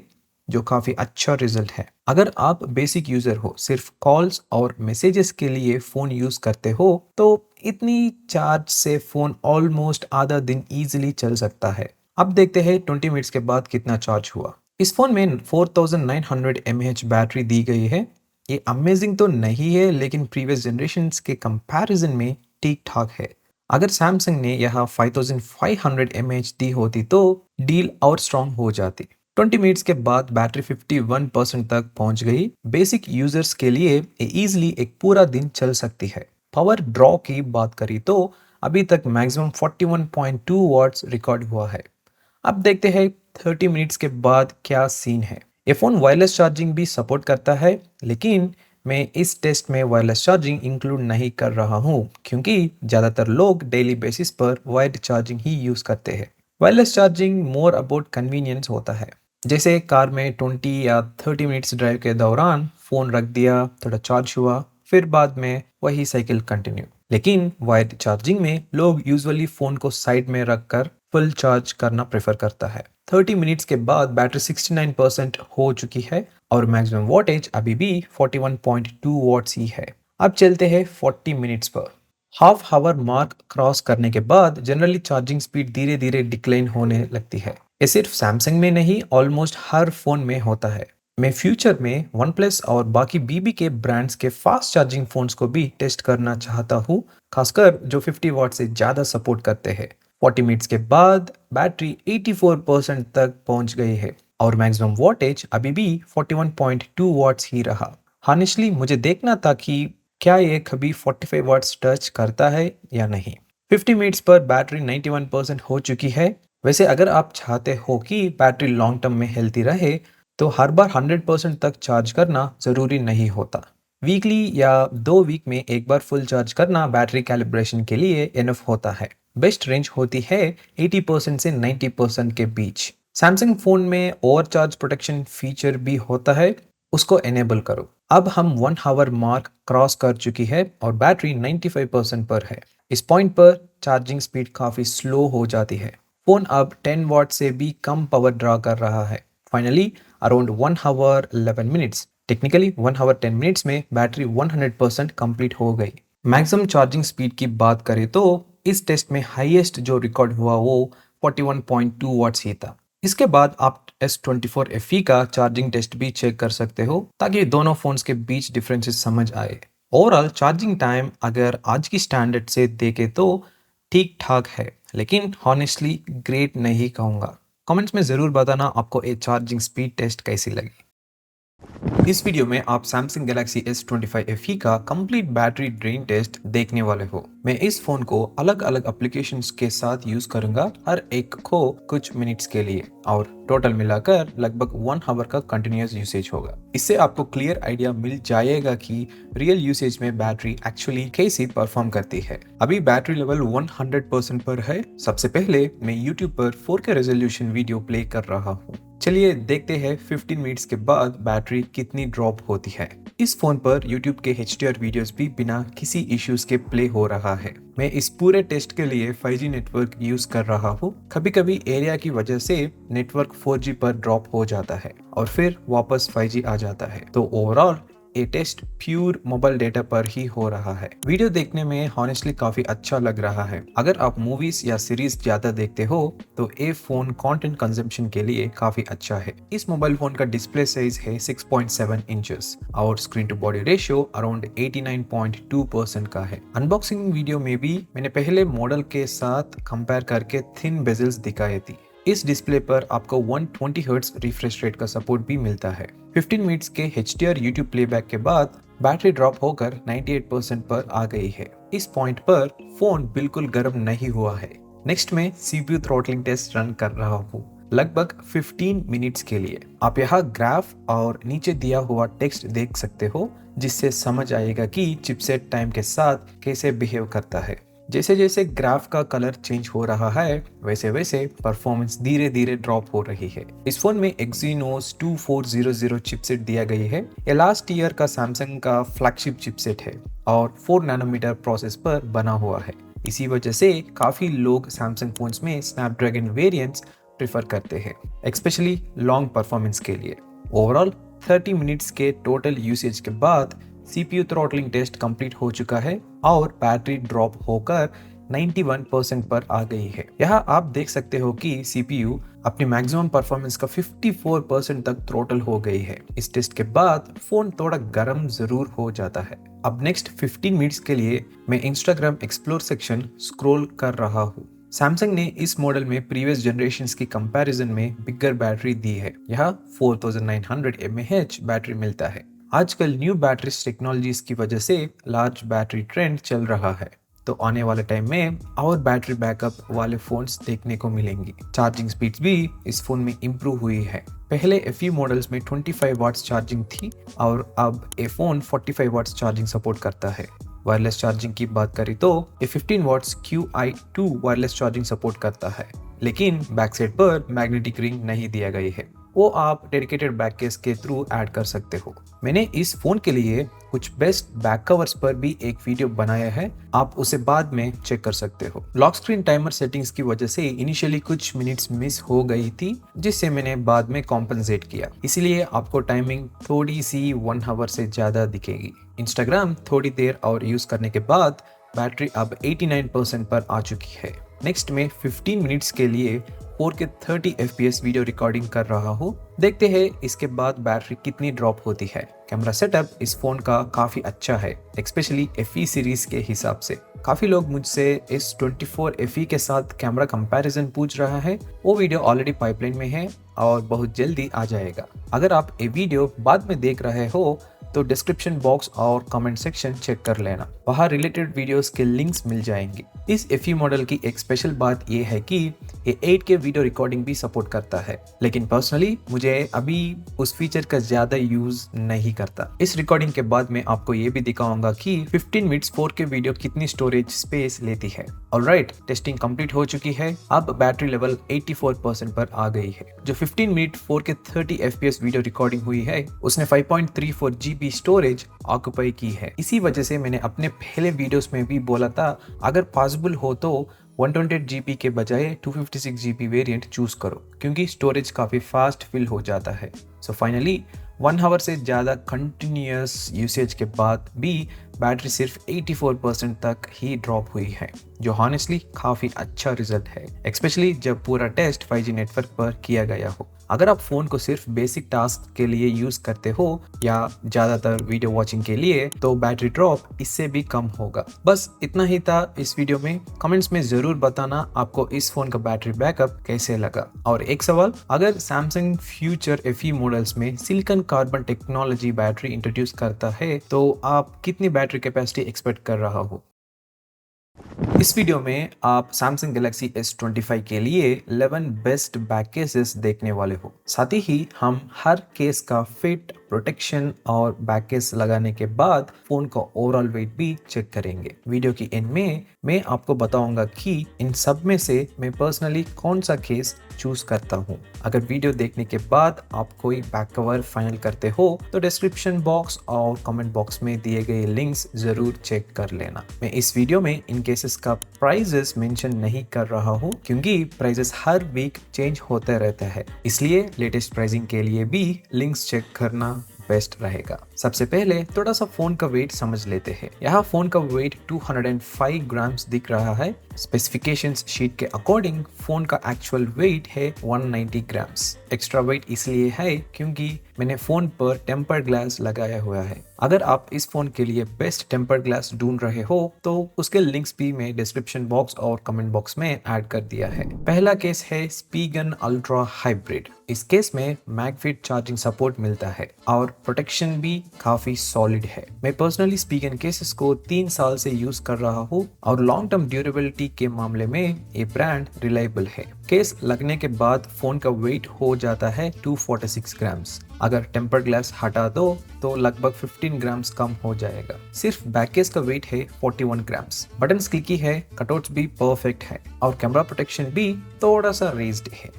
जो काफ़ी अच्छा रिजल्ट है। अगर आप बेसिक यूज़र हो, सिर्फ कॉल्स और मैसेजेस के लिए फ़ोन यूज़ करते हो, तो इतनी चार्ज से फ़ोन ऑलमोस्ट आधा दिन ईजिली चल सकता है। अब देखते हैं 20 मिनट्स के बाद कितना चार्ज हुआ। इस फ़ोन में 4900 mAh बैटरी दी गई है। ये अमेजिंग तो नहीं है, लेकिन प्रीवियस जनरेशन्स के कंपैरिजन में ठीक ठाक है। अगर सैमसंग ने यहाँ 5500 mAh दी होती तो डील और स्ट्रॉन्ग हो जाती। 20 मिनट्स के बाद बैटरी 51% तक पहुंच गई। बेसिक यूजर्स के लिए ये ईजिली एक पूरा दिन चल सकती है। पावर ड्रॉ की बात करी तो अभी तक मैक्सिमम 41.2 वॉट्स रिकॉर्ड हुआ है। अब देखते हैं 30 मिनट्स के बाद क्या सीन है। ये फ़ोन वायरलेस चार्जिंग भी सपोर्ट करता है, लेकिन मैं इस टेस्ट में वायरलेस चार्जिंग इंक्लूड नहीं कर रहा हूँ, क्योंकि ज़्यादातर लोग डेली बेसिस पर वायर्ड चार्जिंग ही यूज़ करते हैं। Wireless charging more about convenience होता है। जैसे कार में 20 या 30 मिनट्स ड्राइव के दौरान फ़ोन रख दिया, थोड़ा चार्ज हुआ, फिर बाद में वही साइकिल कंटिन्यू। लेकिन वायर्ड चार्जिंग में लोग यूजुअली फ़ोन को साइड में रखकर फुल चार्ज करना प्रेफर करता है। 30 मिनट्स के बाद बैटरी 69% हो चुकी है और मैक्सिमम वोल्टेज अभी भी 41.2 वॉट्स ही है। अब चलते हैं 40 मिनट्स पर। हाफ आवर मार्क क्रॉस करने के बाद जनरली चार्जिंग स्पीड धीरे धीरे डिक्लाइन होने लगती है। ये सिर्फ सैमसंग में नहीं, ऑलमोस्ट हर फोन में होता है। मैं फ्यूचर में वन प्लस और बाकी बीबी के ब्रांड्स के फास्ट चार्जिंग फोन्स को भी टेस्ट करना चाहता हूँ, खासकर जो 50 वॉट से ज़्यादा सपोर्ट करते हैं। 40 मिनट्स के बाद बैटरी 84% तक पहुंच गई है और मैक्सिमम वोल्टेज अभी भी 41.2 वॉट्स ही रहा। हॉनेस्टली मुझे देखना था कि क्या ये कभी 45 वॉट्स टच करता है या नहीं। 50 मिनट्स पर बैटरी 91% हो चुकी है। वैसे अगर आप चाहते हो कि बैटरी लॉन्ग टर्म में हेल्थी रहे, तो हर बार 100% तक चार्ज करना ज़रूरी नहीं होता। वीकली या 2 वीक में एक बार फुल चार्ज करना बैटरी कैलिब्रेशन के लिए इनफ होता है। बेस्ट रेंज होती है 80% से 90% के बीच। सैमसंग फ़ोन में ओवरचार्ज प्रोटेक्शन फीचर भी होता है, उसको एनेबल करो। अब हम 1 आवर मार्क क्रॉस कर चुकी है और बैटरी 95% पर है। इस पॉइंट पर चार्जिंग स्पीड काफ़ी स्लो हो जाती है। फ़ोन अब 10 वॉट से भी कम पावर ड्रा कर रहा है। Finally around 1 hour 11 minutes, technically 1 hour 10 minutes में बैटरी 100% कंप्लीट हो गई। मैक्सिमम चार्जिंग स्पीड की बात करें तो इस टेस्ट में हाईएस्ट जो रिकॉर्ड हुआ वो 41.2 वाट्स ही था। इसके बाद आप S24 FE का चार्जिंग टेस्ट भी चेक कर सकते हो ताकि दोनों फोन्स के बीच डिफरेंसेस समझ आए। ओवरऑल चार्जिंग टाइम अगर आज की स्टैंडर्ड से देखे तो ठीक ठाक है, लेकिन हॉनेस्टली ग्रेट नहीं कहूँगा। कमेंट्स में ज़रूर बताना आपको ये चार्जिंग स्पीड टेस्ट कैसी लगी। इस वीडियो में आप Samsung Galaxy S25 FE का कंप्लीट बैटरी ड्रेन टेस्ट देखने वाले हो। मैं इस फोन को अलग अलग एप्लीकेशंस के साथ यूज करूंगा, हर एक को कुछ मिनट्स के लिए, और टोटल मिलाकर लगभग 1 hour का कंटिन्यूअस यूसेज होगा। इससे आपको क्लियर आइडिया मिल जाएगा कि रियल यूसेज में बैटरी एक्चुअली कैसे परफॉर्म करती है। अभी बैटरी लेवल 100% पर है। सबसे पहले मैं YouTube पर 4K रेजोल्यूशन वीडियो प्ले कर रहा हूँ। चलिए देखते हैं 15 मिनट्स के बाद बैटरी कितनी ड्रॉप होती है। इस फोन पर YouTube के HDR वीडियोस भी बिना किसी इश्यूज के प्ले हो रहा है। मैं इस पूरे टेस्ट के लिए 5G नेटवर्क यूज कर रहा हूँ। कभी कभी एरिया की वजह से नेटवर्क 4G पर ड्रॉप हो जाता है और फिर वापस 5G आ जाता है, तो ओवरऑल ये टेस्ट प्योर मोबाइल डेटा पर ही हो रहा है। वीडियो देखने में हॉनेस्टली काफी अच्छा लग रहा है। अगर आप मूवीज या सीरीज ज्यादा देखते हो तो ये फोन कंटेंट कंजम्पशन के लिए काफी अच्छा है। इस मोबाइल फोन का डिस्प्ले साइज है 6.7 इंचेस और screen to body ratio around 89.2% का है। अनबॉक्सिंग वीडियो में भी मैंने पहले मॉडल के साथ कंपेयर करके थिन बेजल्स दिखाई थी। इस डिस्प्ले पर आपको 120 हर्ट्ज रिफ्रेश रेट का सपोर्ट भी मिलता है। 15 मिनट्स के HDR YouTube प्लेबैक के बाद बैटरी ड्रॉप होकर 98% पर आ गई है। इस पॉइंट पर फोन बिल्कुल गर्म नहीं हुआ है। नेक्स्ट में CPU थ्रॉटलिंग टेस्ट रन कर रहा हूँ लगभग 15 मिनट्स के लिए। आप यहाँ ग्राफ और नीचे दिया हुआ टेक्स्ट देख सकते हो, जिससे समझ आएगा कि चिपसेट टाइम के साथ कैसे बिहेव करता है। जैसे जैसे ग्राफ का कलर चेंज हो रहा है वैसे वैसे परफॉर्मेंस धीरे धीरे ड्रॉप हो रही है। इस फोन में Exynos 2400 चिपसेट दिया गई है। ये लास्ट ईयर का सैमसंग का फ्लैगशिप चिपसेट है और 4 नैनोमीटर प्रोसेस पर बना हुआ है। इसी वजह से काफी लोग सैमसंग फोन्स में स्नैपड्रैगन वेरिएंट्स प्रेफर करते हैं, स्पेशली लॉन्ग परफॉर्मेंस के लिए। ओवरऑल 30 मिनट्स के टोटल यूसेज के बाद CPU थ्रॉटलिंग टेस्ट कंप्लीट हो चुका है और बैटरी ड्रॉप होकर 91% पर आ गई है। यहाँ आप देख सकते हो कि CPU अपनी मैक्सिमम परफॉर्मेंस का 54% तक थ्रॉटल हो गई है। इस टेस्ट के बाद फोन थोड़ा गर्म जरूर हो जाता है। अब नेक्स्ट 15 मिनट्स के लिए मैं Instagram एक्सप्लोर सेक्शन स्क्रॉल कर रहा हूँ। सैमसंग ने इस मॉडल में प्रीवियस जनरेशंस की कंपैरिजन में बिगर बैटरी दी है। यहाँ 4900 mAh बैटरी मिलता है। आजकल न्यू बैटरीज टेक्नोलॉजीज की वजह से लार्ज बैटरी ट्रेंड चल रहा है, तो आने वाले टाइम में और बैटरी बैकअप वाले फोन्स देखने को मिलेंगी। चार्जिंग स्पीड्स भी इस फोन में इम्प्रूव हुई है। पहले FE मॉडल्स में 25 वाट्स चार्जिंग थी और अब ये फोन 45 वाट्स चार्जिंग सपोर्ट करता है। वायरलेस चार्जिंग की बात करें तो ये 15 watts QI2 wireless charging support करता है, लेकिन बैक साइड पर मैग्नेटिक रिंग नहीं दिया गई है। वो आप डेडिकेटेड बैक केस के थ्रू ऐड कर सकते हो। मैंने इस फोन के लिए कुछ बेस्ट बैक कवर्स पर भी एक वीडियो बनाया है, आप उसे बाद में चेक कर सकते हो। लॉक स्क्रीन टाइमर सेटिंग्स की वजह से इनिशियली कुछ मिनट्स मिस हो गई थी, जिससे मैंने बाद में कॉम्पनसेट किया, इसलिए आपको टाइमिंग थोड़ी सी 1 hour से ज्यादा दिखेगी। इंस्टाग्राम थोड़ी देर और यूज करने के बाद बैटरी अब 89% पर आ चुकी है। नेक्स्ट में 15 मिनट्स के लिए 4K 30 FPS वीडियो रिकॉर्डिंग कर रहा हूँ। देखते हैं इसके बाद बैटरी कितनी ड्रॉप होती है। कैमरा सेटअप इस फोन का काफी अच्छा है, स्पेशली FE सीरीज के हिसाब से। काफी लोग मुझसे S24 FE के साथ कैमरा कंपैरिजन पूछ रहा है। वो वीडियो ऑलरेडी पाइपलाइन में है और बहुत जल्दी आ जाएगा। अगर आप ये वीडियो बाद में देख रहे हो तो डिस्क्रिप्शन बॉक्स और कमेंट सेक्शन चेक कर लेना, वहाँ रिलेटेड वीडियोस के लिंक्स मिल जाएंगे। इस FE मॉडल की एक स्पेशल बात यह है कि ये 8K वीडियो रिकॉर्डिंग भी सपोर्ट करता है, लेकिन पर्सनली मुझे अभी उस फीचर का ज्यादा यूज नहीं करता। इस रिकॉर्डिंग के बाद मैं आपको ये भी दिखाऊंगा कि 15 मिनट्स 4K वीडियो कितनी स्टोरेज स्पेस लेती है। ऑलराइट, टेस्टिंग कंप्लीट हो चुकी है। अब बैटरी लेवल 84% पर आ गई है। जो 15 minute 4K 30 FPS video recording हुई है उसने 5.34 GB स्टोरेज ऑक्यूपाई की है। इसी वजह से मैंने अपने पहले वीडियोस में भी बोला था, अगर पॉसिबल हो तो 128 GB के बजाय 256 GB वेरिएंट चूज करो क्योंकि स्टोरेज काफ़ी फास्ट फिल हो जाता है। सो फाइनली 1 आवर से ज़्यादा कंटिन्यूस यूसेज के बाद भी बैटरी सिर्फ 84% तक ही ड्रॉप हुई है, जो हॉनेस्टली काफ़ी अच्छा रिजल्ट है, स्पेशली जब पूरा टेस्ट 5G नेटवर्क पर किया गया हो। अगर आप फ़ोन को सिर्फ बेसिक टास्क के लिए यूज़ करते हो या ज़्यादातर वीडियो वॉचिंग के लिए, तो बैटरी ड्रॉप इससे भी कम होगा। बस इतना ही था इस वीडियो में। कमेंट्स में ज़रूर बताना आपको इस फ़ोन का बैटरी बैकअप कैसे लगा। और एक सवाल, अगर सैमसंग फ्यूचर FE मॉडल्स में silicon carbon technology battery introduce करता है तो आप कितनी बैटरी कैपेसिटी एक्सपेक्ट कर रहा हो? इस वीडियो में आप Samsung Galaxy S25 के लिए 11 बेस्ट बैक केसेस देखने वाले हो। साथ ही हम हर केस का फिट, प्रोटेक्शन और बैक केस लगाने के बाद फोन का ओवरऑल वेट भी चेक करेंगे। वीडियो की एंड में मैं आपको बताऊंगा कि इन सब में से मैं पर्सनली कौन सा केस चूज करता हूँ। अगर वीडियो देखने के बाद आप कोई बैक कवर फाइनल करते हो तो डिस्क्रिप्शन बॉक्स और कमेंट बॉक्स में दिए गए लिंक्स जरूर चेक कर लेना। मैं इस वीडियो में इन केसेस का प्राइजेस मेंशन नहीं कर रहा हूँ क्योंकि प्राइजेस हर वीक चेंज होते रहते हैं, इसलिए लेटेस्ट प्राइसिंग के लिए भी लिंक्स चेक करना बेस्ट रहेगा। सबसे पहले थोड़ा सा फोन का वेट समझ लेते हैं। यहाँ फोन का वेट 205 ग्राम्स दिख रहा है। स्पेसिफिकेशंस शीट के अकॉर्डिंग फोन का एक्चुअल वेट है 190 ग्राम्स। एक्स्ट्रा वेट इसलिए है क्योंकि मैंने फोन पर टेम्पर्ड ग्लास लगाया हुआ है। अगर आप इस फोन के लिए बेस्ट टेम्पर्ड ग्लास ढूंढ रहे हो तो उसके लिंक्स भी मैं डिस्क्रिप्शन बॉक्स और कमेंट बॉक्स में ऐड कर दिया है। पहला केस है स्पीगन अल्ट्रा हाइब्रिड। इस केस में मैगफिट चार्जिंग सपोर्ट मिलता है और प्रोटेक्शन भी काफी सॉलिड है। मैं पर्सनली स्पीगन केसेस को 3 साल से यूज कर रहा हूँ और लॉन्ग टर्म ड्यूरेबिलिटी के मामले में ये ब्रांड रिलायबल है। केस लगने के बाद फोन का वेट हो जाता है 246 ग्राम्स। अगर टेम्पर्ड ग्लास हटा दो तो लगभग 15 ग्राम्स कम हो जाएगा। सिर्फ बैक केस का वेट है 41 ग्राम्स। बटन क्लिकी है, कटआउट्स भी परफेक्ट है और कैमरा प्रोटेक्शन भी थोड़ा सा रेज्ड है।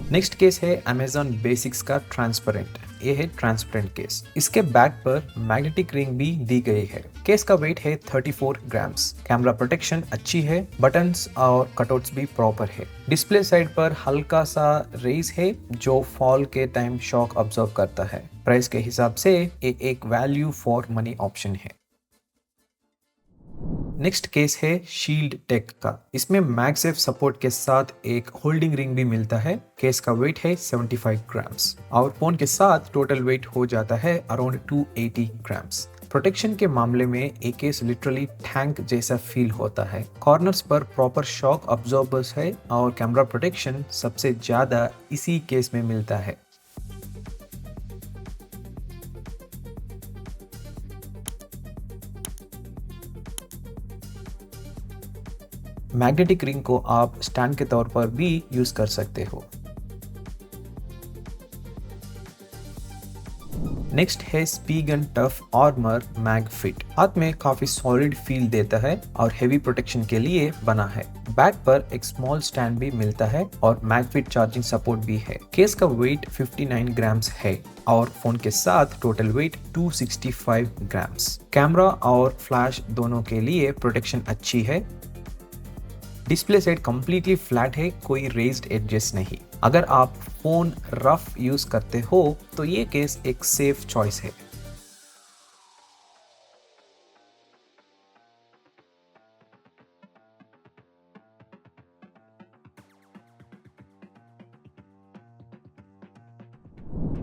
नेक्स्ट केस है Amazon बेसिक्स का ट्रांसपेरेंट। ये है ट्रांसपेरेंट केस। इसके बैक पर मैग्नेटिक रिंग भी दी गई है। केस का वेट है 34 ग्राम्स। कैमरा प्रोटेक्शन अच्छी है, बटन्स और कटआउट्स भी प्रॉपर है। डिस्प्ले साइड पर हल्का सा रेज है जो फॉल के टाइम शॉक ऑब्जर्व करता है। प्राइस के हिसाब से ये एक वैल्यू फॉर मनी ऑप्शन है। नेक्स्ट केस है शील्ड टेक का। इसमें मैगसेफ सपोर्ट के साथ एक होल्डिंग रिंग भी मिलता है। केस का वेट है 75 ग्राम्स और फोन के साथ टोटल वेट हो जाता है अराउंड 280 ग्राम्स। प्रोटेक्शन के मामले में एक केस लिटरली टैंक जैसा फील होता है। कॉर्नर्स पर प्रॉपर शॉक अब्जॉर्बर्स है और कैमरा प्रोटेक्शन सबसे ज्यादा इसी केस में मिलता है। मैग्नेटिक रिंग को आप स्टैंड के तौर पर भी यूज कर सकते हो। नेक्स्ट है स्पीगन टफ आर्मर मैग फिट। हाथ में काफी सॉलिड फील देता है और हेवी प्रोटेक्शन के लिए बना है। बैक पर एक स्मॉल स्टैंड भी मिलता है और मैगफिट चार्जिंग सपोर्ट भी है। केस का वेट 59 ग्राम्स है और फोन के साथ टोटल वेट 265 ग्राम्स। कैमरा और फ्लैश दोनों के लिए प्रोटेक्शन अच्छी है। डिस्प्ले साइड कंप्लीटली फ्लैट है, कोई रेज्ड एडजेस नहीं। अगर आप फोन रफ यूज करते हो तो ये केस एक सेफ चॉइस है।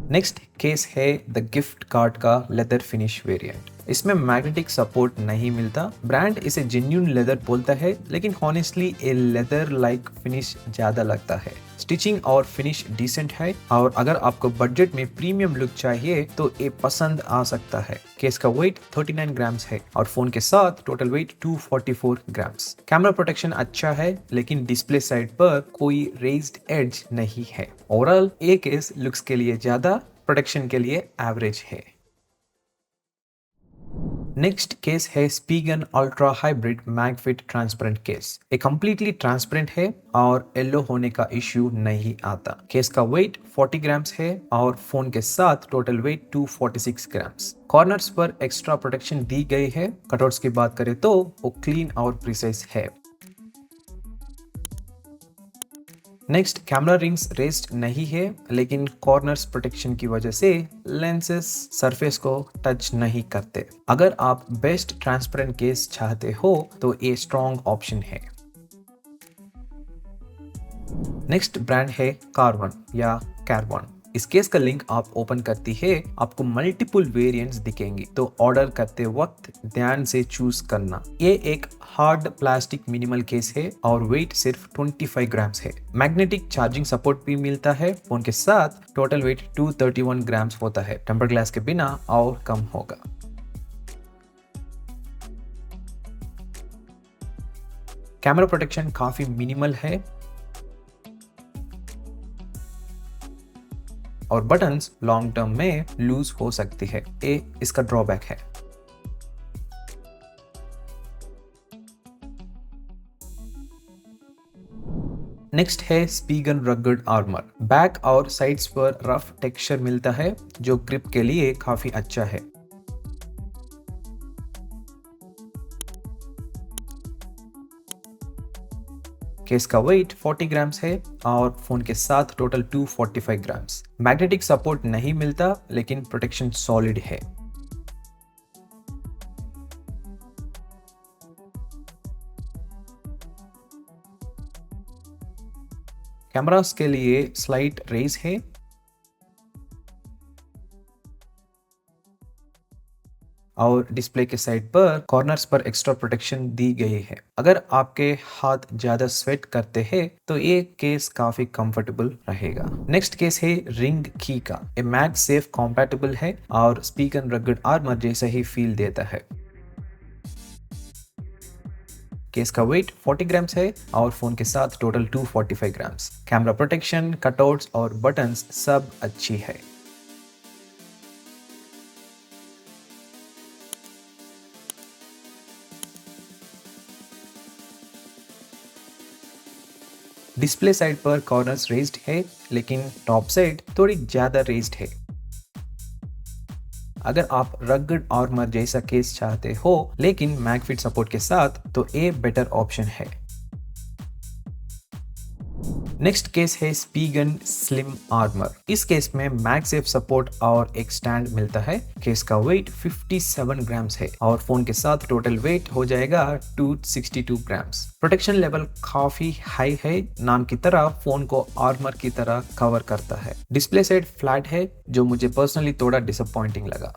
नेक्स्ट केस है द गिफ्ट कार्ड का लेदर फिनिश वेरिएंट। इसमें मैग्नेटिक सपोर्ट नहीं मिलता। ब्रांड इसे जेन्युइन लेदर बोलता है, लेकिन हॉनेस्टली ए लेदर लाइक फिनिश ज्यादा लगता है। स्टिचिंग और फिनिश डिसेंट है और अगर आपको बजट में प्रीमियम लुक चाहिए तो ये पसंद आ सकता है। केस का वेट 39 ग्राम्स है और फोन के साथ total weight 244 grams. Camera protection अच्छा है, लेकिन डिस्प्ले साइड पर कोई रेज्ड एज नहीं है। ओवरऑल ये केस लुक्स के लिए ज्यादा, प्रोटेक्शन के लिए एवरेज है। नेक्स्ट केस है स्पीगन अल्ट्रा हाइब्रिड मैगफिट ट्रांसपेरेंट केस। ये कंप्लीटली ट्रांसपेरेंट है और येलो होने का इश्यू नहीं आता। केस का वेट 40 ग्राम्स है और फोन के साथ टोटल वेट 246 ग्राम्स। कॉर्नर्स पर एक्स्ट्रा प्रोटेक्शन दी गई है। कटआउट्स की बात करें तो वो क्लीन और प्रिसाइज है। नेक्स्ट, कैमरा रिंग्स रेस्ट नहीं है, लेकिन कॉर्नर्स प्रोटेक्शन की वजह से लेंसेस सरफेस को टच नहीं करते। अगर आप बेस्ट ट्रांसपेरेंट केस चाहते हो तो ये स्ट्रॉन्ग ऑप्शन है। नेक्स्ट ब्रांड है कार्बन या कार्बन। इस केस का लिंक आप ओपन करती है, आपको मल्टीपल वेरिएंट्स दिखेंगे, तो ऑर्डर करते वक्त ध्यान से चूज करना। ये एक हार्ड प्लास्टिक मिनिमल केस है और वेट सिर्फ 25 ग्राम्स है। मैग्नेटिक चार्जिंग सपोर्ट भी मिलता है। फोन के साथ टोटल वेट 231 ग्राम्स होता है। टेम्पर ग्लास के बिना और कम होगा। कैमरा प्रोटेक्शन काफी मिनिमल है और बटन्स लॉन्ग टर्म में लूज हो सकती है। ये इसका ड्रॉबैक है। नेक्स्ट है स्पीगन रगड आर्मर। बैक और साइड्स पर रफ टेक्सचर मिलता है जो ग्रिप के लिए काफी अच्छा है। केस का वेट 40 ग्राम्स है और फोन के साथ टोटल 245 ग्राम्स। मैग्नेटिक सपोर्ट नहीं मिलता, लेकिन प्रोटेक्शन सॉलिड है। कैमरास के लिए स्लाइट रेज है और डिस्प्ले के साइड पर कॉर्नर्स पर एक्स्ट्रा प्रोटेक्शन दी गई है। अगर आपके हाथ ज्यादा स्वेट करते हैं तो ये केस काफी कंफर्टेबल रहेगा। नेक्स्ट केस है रिंग की का। ये मैग सेफ कॉम्पैटिबल है और स्पीगन रगड आर्मर जैसा ही फील देता है। केस का वेट 40 ग्राम्स है और फोन के साथ total 245 grams. Camera protection, cutouts और बटन्स सब अच्छी है। डिस्प्ले साइड पर कॉर्नर्स रेज्ड है, लेकिन टॉप साइड थोड़ी ज्यादा रेज्ड है। अगर आप रगड आर्मर जैसा केस चाहते हो लेकिन मैगफिट सपोर्ट के साथ, तो ये बेटर ऑप्शन है। नेक्स्ट केस है स्पीगन स्लिम आर्मर। इस केस में मैगसेफ सपोर्ट और एक स्टैंड मिलता है। केस का वेट 57 ग्राम्स है और फोन के साथ टोटल वेट हो जाएगा 262 ग्राम्स। प्रोटेक्शन लेवल काफी हाई है। नाम की तरह फोन को आर्मर की तरह कवर करता है। डिस्प्ले साइड फ्लैट है, जो मुझे पर्सनली थोड़ा डिसअपॉइंटिंग लगा।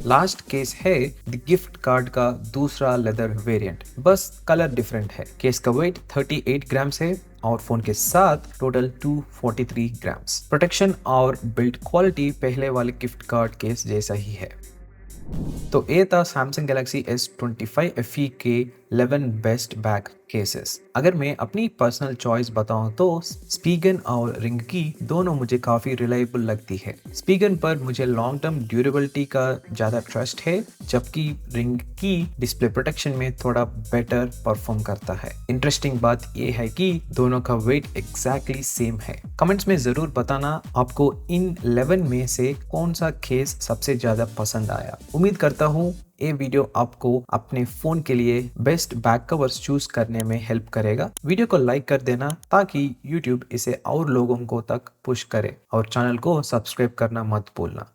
लास्ट केस है द गिफ्ट कार्ड का दूसरा लेदर वेरिएंट, बस कलर डिफरेंट है। केस का वेट 38 ग्राम्स है और फोन के साथ टोटल 243 ग्राम्स। प्रोटेक्शन और बिल्ड क्वालिटी पहले वाले गिफ्ट कार्ड केस जैसा ही है। तो ये था सैमसंग गैलेक्सी S25 FE के 11 बेस्ट बैक केसेस। अगर मैं अपनी पर्सनल चॉइस बताऊं तो स्पीगन और रिंग की दोनों मुझे काफी रिलायबल लगती है। स्पीगन पर मुझे लॉन्ग टर्म ड्यूरेबिलिटी का ज्यादा ट्रस्ट है, जबकि रिंग की डिस्प्ले प्रोटेक्शन में थोड़ा बेटर परफॉर्म करता है। इंटरेस्टिंग बात यह है कि दोनों का वेट एग्जैक्टली सेम है। कमेंट्स में जरूर बताना आपको इन 11 में से कौन सा केस सबसे ज्यादा पसंद आया। उम्मीद करता हूँ ये वीडियो आपको अपने फोन के लिए बेस्ट बैक कवर्स चूज करने में हेल्प करेगा। वीडियो को लाइक कर देना ताकि YouTube इसे और लोगों को तक पुश करे, और चैनल को सब्सक्राइब करना मत भूलना।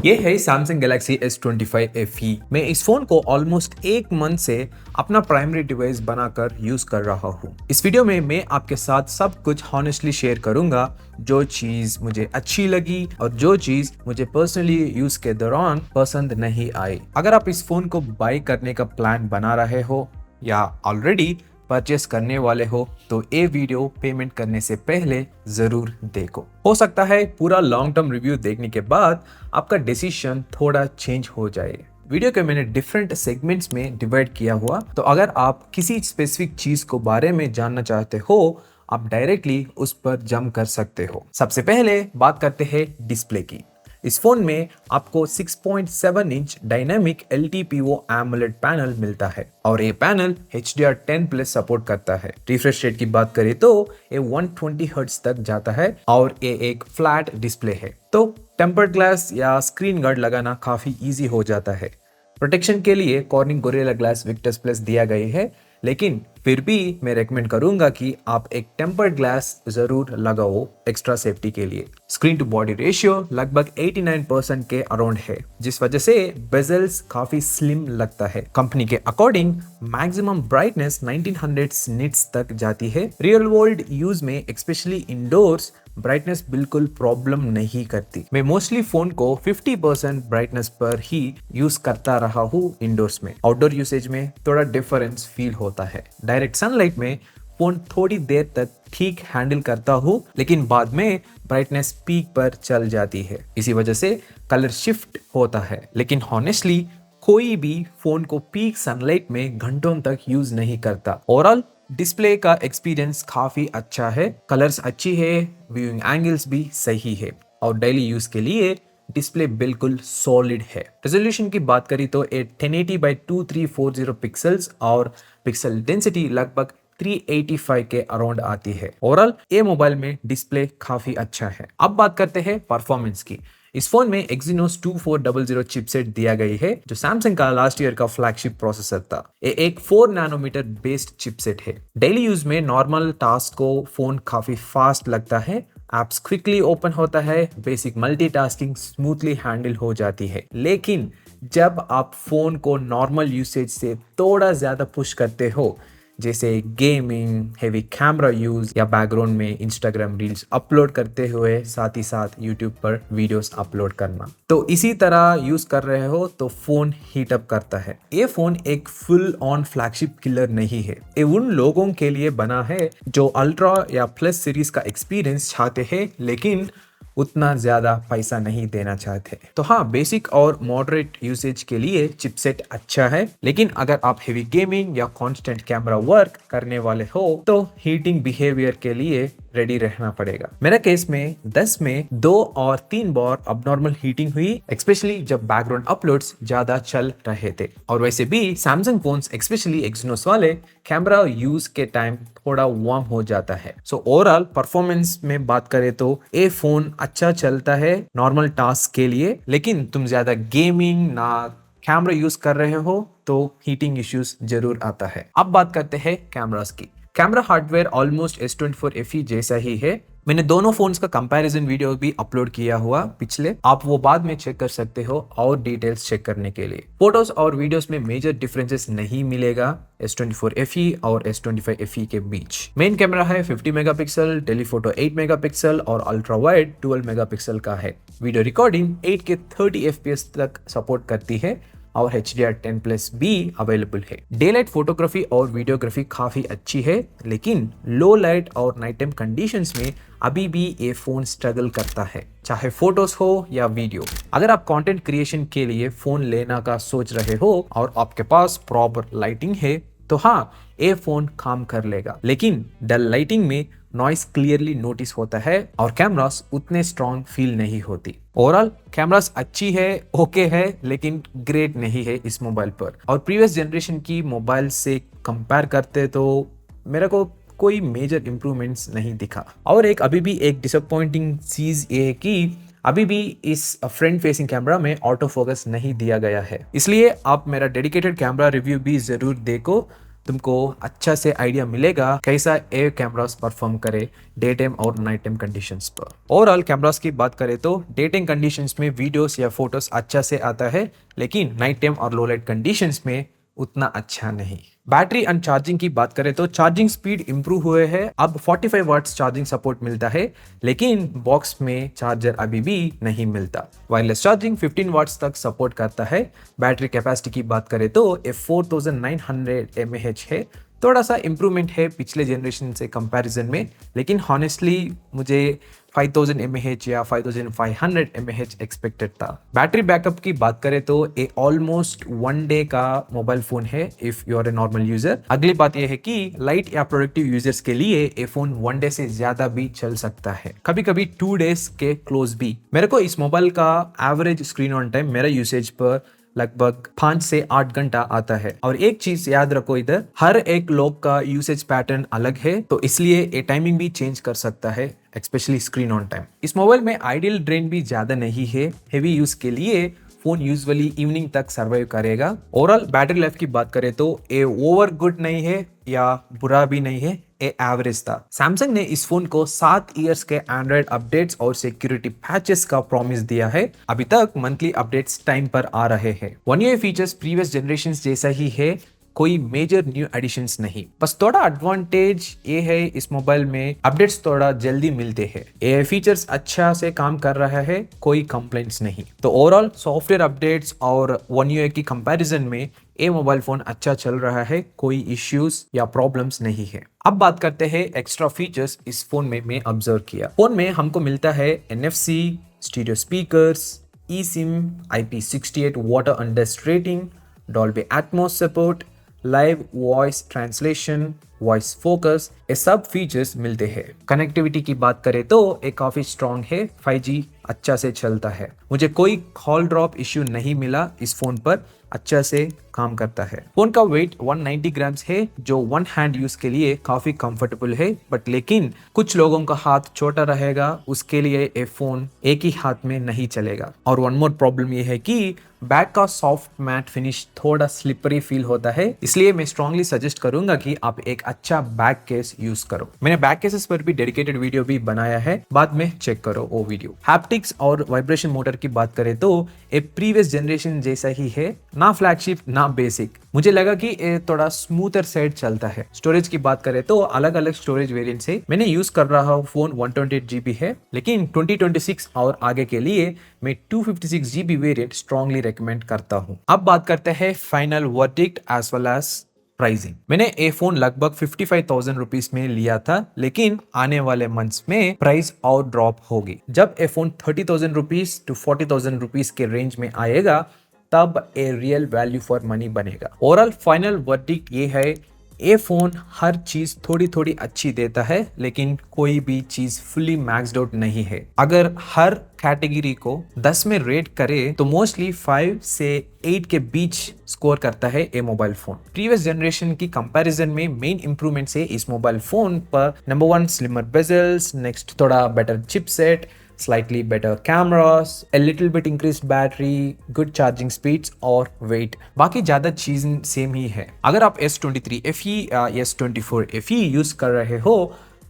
ये है सैमसंग गैलेक्सी S25 FE। मैं इस फोन को ऑलमोस्ट एक मंथ से अपना प्राइमरी डिवाइस बनाकर यूज कर रहा हूँ। इस वीडियो में मैं आपके साथ सब कुछ हॉनेस्टली शेयर करूंगा, जो चीज मुझे अच्छी लगी और जो चीज मुझे पर्सनली यूज के दौरान पसंद नहीं आई। अगर आप इस फोन को बाय करने का प्लान बना रहे हो या ऑलरेडी परचेस करने वाले हो, तो ये वीडियो पेमेंट करने से पहले जरूर देखो। हो सकता है पूरा लॉन्ग टर्म रिव्यू देखने के बाद आपका डिसीजन थोड़ा चेंज हो जाए। वीडियो को मैंने डिफरेंट सेगमेंट्स में डिवाइड किया हुआ, तो अगर आप किसी स्पेसिफिक चीज को बारे में जानना चाहते हो आप डायरेक्टली उस पर जंप कर सकते हो। सबसे पहले बात करते हैं डिस्प्ले की। इस फोन में आपको 6.7 inch dynamic LTPO AMOLED panel मिलता है और ये पैनल HDR10+ सपोर्ट करता है। रिफ्रेश रेट की बात करें तो ये 120 हर्ट्ज तक जाता है और ये एक फ्लैट डिस्प्ले है, तो टेम्पर्ड ग्लास या स्क्रीन गार्ड लगाना काफी इजी हो जाता है। प्रोटेक्शन के लिए cornering gorilla glass Victus plus दिया गया है, लेकिन फिर भी मैं रेकमेंड करूंगा कि आप एक टेम्पर्ड ग्लास जरूर लगाओ एक्स्ट्रा सेफ्टी के लिए। स्क्रीन टू बॉडी रेशियो लगभग 89% के अराउंड है, जिस वजह से बेजल्स काफी स्लिम लगता है। कंपनी के अकॉर्डिंग मैक्सिमम ब्राइटनेस 1900 निट्स तक जाती है। रियल वर्ल्ड यूज में स्पेशली इंडोर्स ब्राइटनेस बिल्कुल प्रॉब्लम नहीं करती। मैं मोस्टली फोन को 50% ब्राइटनेस पर ही यूज करता रहा हूँ इंडोर्स में। आउटडोर यूसेज में थोड़ा डिफरेंस फील होता है। डायरेक्ट सनलाइट में फोन थोड़ी देर तक ठीक हैंडल करता हूँ, लेकिन बाद में ब्राइटनेस पीक पर चल जाती है, इसी वजह से कलर शिफ्ट होता है। लेकिन हॉनेस्टली कोई भी फोन को पीक सनलाइट में घंटों तक यूज नहीं करता। ओवरऑल डिस्प्ले का एक्सपीरियंस काफी अच्छा है, कलर्स अच्छी है, व्यूइंग एंगल्स भी सही है और डेली यूज के लिए डिस्प्ले बिल्कुल सॉलिड है। रेजोल्यूशन की बात करी तो 1080x2340 पिक्सल्स और पिक्सल डेंसिटी लगभग 385 के अराउंड आती है। ओवरऑल ये मोबाइल में डिस्प्ले काफी अच्छा है। अब बात करते हैं परफॉर्मेंस की। इस फोन में Exynos 2400 चिपसेट दिया गई है, जो सैमसंग का लास्ट ईयर का फ्लैगशिप प्रोसेसर था। ये एक 4 नैनोमीटर बेस्ड चिपसेट है। डेली यूज में नॉर्मल टास्क को फोन काफी फास्ट लगता है, एप्स क्विकली ओपन होता है, बेसिक मल्टीटास्किंग स्मूथली हैंडल हो जाती है। लेकिन जब आप फोन को नॉर्मल यूसेज से थोड़ा ज्यादा पुश करते हो, जैसे गेमिंग, हेवी कैमरा यूज या बैकग्राउंड में इंस्टाग्राम रील्स अपलोड करते हुए साथ ही साथ यूट्यूब पर वीडियोस अपलोड करना, तो इसी तरह यूज कर रहे हो तो फोन हीट अप करता है। ये फोन एक फुल ऑन फ्लैगशिप किलर नहीं है। ये उन लोगों के लिए बना है जो अल्ट्रा या प्लस सीरीज का एक्सपीरियंस चाहते हैं लेकिन उतना ज्यादा पैसा नहीं देना चाहते। तो हाँ, बेसिक और मॉडरेट यूसेज के लिए चिपसेट अच्छा है, लेकिन अगर आप हेवी गेमिंग या कांस्टेंट कैमरा वर्क करने वाले हो तो हीटिंग बिहेवियर के लिए रेडी रहना पड़ेगा। मेरा केस में 10 में 2 और 3 बार अबनॉर्मल हीटिंग हुई, स्पेशली जब बैकग्राउंड अपलोड्स ज्यादा चल रहे थे। और वैसे भी सैमसंग फोन्स स्पेशली Exynos वाले कैमरा यूज के टाइम थोड़ा वार्म हो जाता है। सो ओवरऑल परफॉर्मेंस में बात करें तो ये फोन अच्छा चलता है नॉर्मल टास्क के लिए, लेकिन तुम ज्यादा गेमिंग ना कैमरा यूज कर रहे हो तो हीटिंग इश्यूज जरूर आता है। अब बात करते हैं कैमरास की। Camera hardware almost S24 FE जैसा ही है। मैंने दोनों फोन्स का कंपैरिजन वीडियो भी अपलोड किया हुआ पिछले, आप वो बाद में चेक कर सकते हो और डिटेल्स चेक करने के लिए। फोटोज और वीडियोस में मेजर डिफरेंसेस नहीं मिलेगा S24 FE और S25 FE के बीच। मेन कैमरा है 50 मेगापिक्सल, टेलीफोटो 8 मेगापिक्सल और अल्ट्रा वाइड 12 मेगापिक्सल का है। वीडियो रिकॉर्डिंग 8K 30 FPS तक सपोर्ट करती है और HDR10+ भी अवेलेबल है। डे लाइट फोटोग्राफी और वीडियोग्राफी काफी अच्छी है, लेकिन लो लाइट और नाइट टाइम कंडीशंस में अभी भी ये फोन स्ट्रगल करता है, चाहे फोटोज हो या वीडियो। अगर आप कंटेंट क्रिएशन के लिए फोन लेना का सोच रहे हो और आपके पास प्रॉपर लाइटिंग है तो हाँ, ये फोन काम कर लेगा, लेकिन डल लाइटिंग में नॉइस क्लियरली नोटिस होता है और कैमरास उतने स्ट्रॉन्ग फील नहीं होती। ओवरऑल कैमरास अच्छी है, ओके है, लेकिन ग्रेट नहीं है इस मोबाइल पर। और प्रीवियस जनरेशन की मोबाइल से कंपेयर करते तो मेरे को कोई मेजर इंप्रूवमेंट्स नहीं दिखा। और अभी भी एक डिसअपॉइंटिंग चीज ये है कि अभी भी इस फ्रंट फेसिंग कैमरा में ऑटो फोकस नहीं दिया गया है, इसलिए आप मेरा डेडिकेटेड कैमरा रिव्यू भी जरूर देखो, तुमको अच्छा से आइडिया मिलेगा कैसा ये कैमरास परफॉर्म करे डे टाइम और नाइट टाइम कंडीशंस पर। ओवरऑल कैमरास की बात करें तो डे टाइम कंडीशंस में वीडियोस या फोटोस अच्छा से आता है, लेकिन नाइट टाइम और लो लाइट कंडीशंस में उतना अच्छा नहीं। बैटरी एंड चार्जिंग की बात करें तो चार्जिंग स्पीड इंप्रूव हुए हैं, अब 45 वाट्स चार्जिंग सपोर्ट मिलता है, लेकिन बॉक्स में चार्जर अभी भी नहीं मिलता। वायरलेस चार्जिंग 15 वाट्स तक सपोर्ट करता है। बैटरी कैपेसिटी की बात करें तो 4900 mAh है, थोड़ा सा इम्प्रूवमेंट है पिछले जनरेशन से कंपैरिजन में, लेकिन हॉनेस्टली मुझे 5000 mAh या 5500 mAh एक्सपेक्टेड था। बैटरी बैकअप की बात करें तो ये ऑलमोस्ट 1 डे का मोबाइल फोन है if you are a normal user. अगली बात यह है कि लाइट या प्रोडक्टिव यूजर्स के लिए ये फोन 1 डे से ज्यादा भी चल सकता है, कभी कभी 2 डेज के क्लोज भी। मेरे को इस मोबाइल का एवरेज स्क्रीन ऑन टाइम मेरा यूसेज पर लगभग 5 से 8 घंटा आता है। और एक चीज याद रखो, इधर हर एक लोग का यूसेज पैटर्न अलग है, तो इसलिए ये टाइमिंग भी चेंज कर सकता है, एक्सपेशली स्क्रीन ऑन टाइम। इस मोबाइल में आइडियल ड्रेन भी ज्यादा नहीं है। हेवी यूज के लिए फोन यूजुअली इवनिंग तक सर्वाइव करेगा। ओवरऑल बैटरी लाइफ की बात करें तो ये ओवर गुड नहीं है या बुरा भी नहीं है, ये एवरेज था। सैमसंग ने इस फोन को 7 इयर्स के एंड्रॉइड अपडेट्स और सिक्योरिटी पैचेस का प्रॉमिस दिया है। अभी तक मंथली अपडेट्स टाइम पर आ रहे हैं। One year features previous generation जैसा ही है, कोई मेजर न्यू एडिशंस नहीं। बस थोड़ा एडवांटेज ये है इस मोबाइल में अपडेट्स थोड़ा जल्दी मिलते हैं। ये फीचर्स अच्छा से काम कर रहा है, कोई कंप्लेंट्स नहीं। तो ओवरऑल सॉफ्टवेयर अपडेट्स और वन ईयर की कंपैरिजन में ये मोबाइल फोन अच्छा चल रहा है, कोई इश्यूज या प्रॉब्लम्स नहीं है। अब बात करते हैं एक्स्ट्रा फीचर्स इस फोन में मैं ऑब्जर्व किया। फोन में हमको मिलता है NFC, stereo speakers, eSIM, IP68 water and dust rating, Dolby Atmos support, live voice translation, voice focus, ये सब फीचर्स मिलते हैं। कनेक्टिविटी की बात करें तो ये काफी स्ट्रॉन्ग है, 5G अच्छा से चलता है। मुझे कोई कॉल ड्रॉप इश्यू नहीं मिला, इस फोन पर अच्छा से काम करता है। फोन का वेट 190 ग्राम्स है, जो वन हैंड यूज के लिए काफी कंफर्टेबल है। बट लेकिन कुछ लोगों का हाथ छोटा रहेगा, उसके लिए ये फोन एक ही हाथ में नहीं चलेगा। और वन मोर प्रॉब्लम ये है कि बैक का सॉफ्ट मैट फिनिश थोड़ा स्लिपरी फील होता है, इसलिए मैं स्ट्रांगली सजेस्ट करूंगा कि आप एक अच्छा बैक केस यूज करो। मैंने बैक केसेस पर भी डेडिकेटेड वीडियो भी बनाया है, बाद में चेक करो वो वीडियो। हैप्टिक्स और वाइब्रेशन मोटर की बात करें तो ये प्रीवियस जनरेशन जैसा ही है, ना फ्लैगशिप ना बेसिक। मुझे लगा कि ये थोड़ा स्मूथर साइड चलता है। स्टोरेज की बात करें तो अलग अलग स्टोरेज वेरिएंट है। मैंने यूज कर रहा हूँ फोन 128 GB है, लेकिन 2026 और आगे के लिए मैं 256 GB वेरिएंट स्ट्रांगली रेकमेंड करता हूँ। अब बात करते हैं final verdict as well as pricing. मैंने ये फोन लगभग 55,000 रुपीज में लिया था, लेकिन आने वाले मंथ्स में प्राइस और ड्रॉप होगी। जब ये फोन 30,000 रुपीज टू 40,000 रुपीज के रेंज में आएगा, तब a real value for money बनेगा। ओवरऑल फाइनल वर्डिक्ट ये है, ये फोन हर चीज थोड़ी थोड़ी अच्छी देता है, लेकिन कोई भी चीज फुली मैक्स्ड आउट नहीं है। अगर हर कैटेगरी को 10 में रेट करे तो मोस्टली 5 से 8 के बीच स्कोर करता है ये मोबाइल फोन। प्रीवियस जनरेशन की कंपैरिजन में मेन इंप्रूवमेंट्स है इस मोबाइल फोन पर। नंबर 1 स्लिमर बेजल्स, नेक्स्ट थोड़ा better chipset, slightly better cameras, a little bit increased battery, good charging speeds और weight। बाकी ज्यादा चीज सेम ही है। अगर आप S23 FE या S24 FE यूज कर रहे हो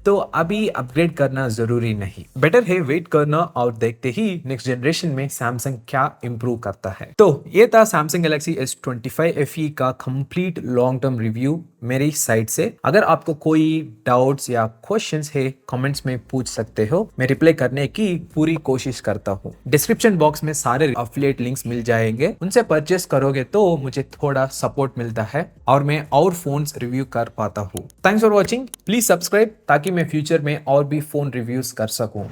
तो अभी अपग्रेड करना जरूरी नहीं, बेटर है वेट करना और देखते ही नेक्स्ट जनरेशन में सैमसंग क्या इंप्रूव करता है। तो ये था सैमसंग गैलेक्सी S25 FE का कंप्लीट लॉन्ग टर्म रिव्यू मेरी साइड से। अगर आपको कोई डाउट्स या क्वेश्चंस है, कमेंट्स में पूछ सकते हो, मैं रिप्लाई करने की पूरी कोशिश करता हूँ। डिस्क्रिप्शन बॉक्स में सारे अफिलिएट लिंक्स मिल जाएंगे, उनसे परचेस करोगे तो मुझे थोड़ा सपोर्ट मिलता है और मैं और फोन्स रिव्यू कर पाता हूँ। Thanks for watching, please subscribe ताकि मैं फ्यूचर में और भी फोन रिव्यूज कर सकूं।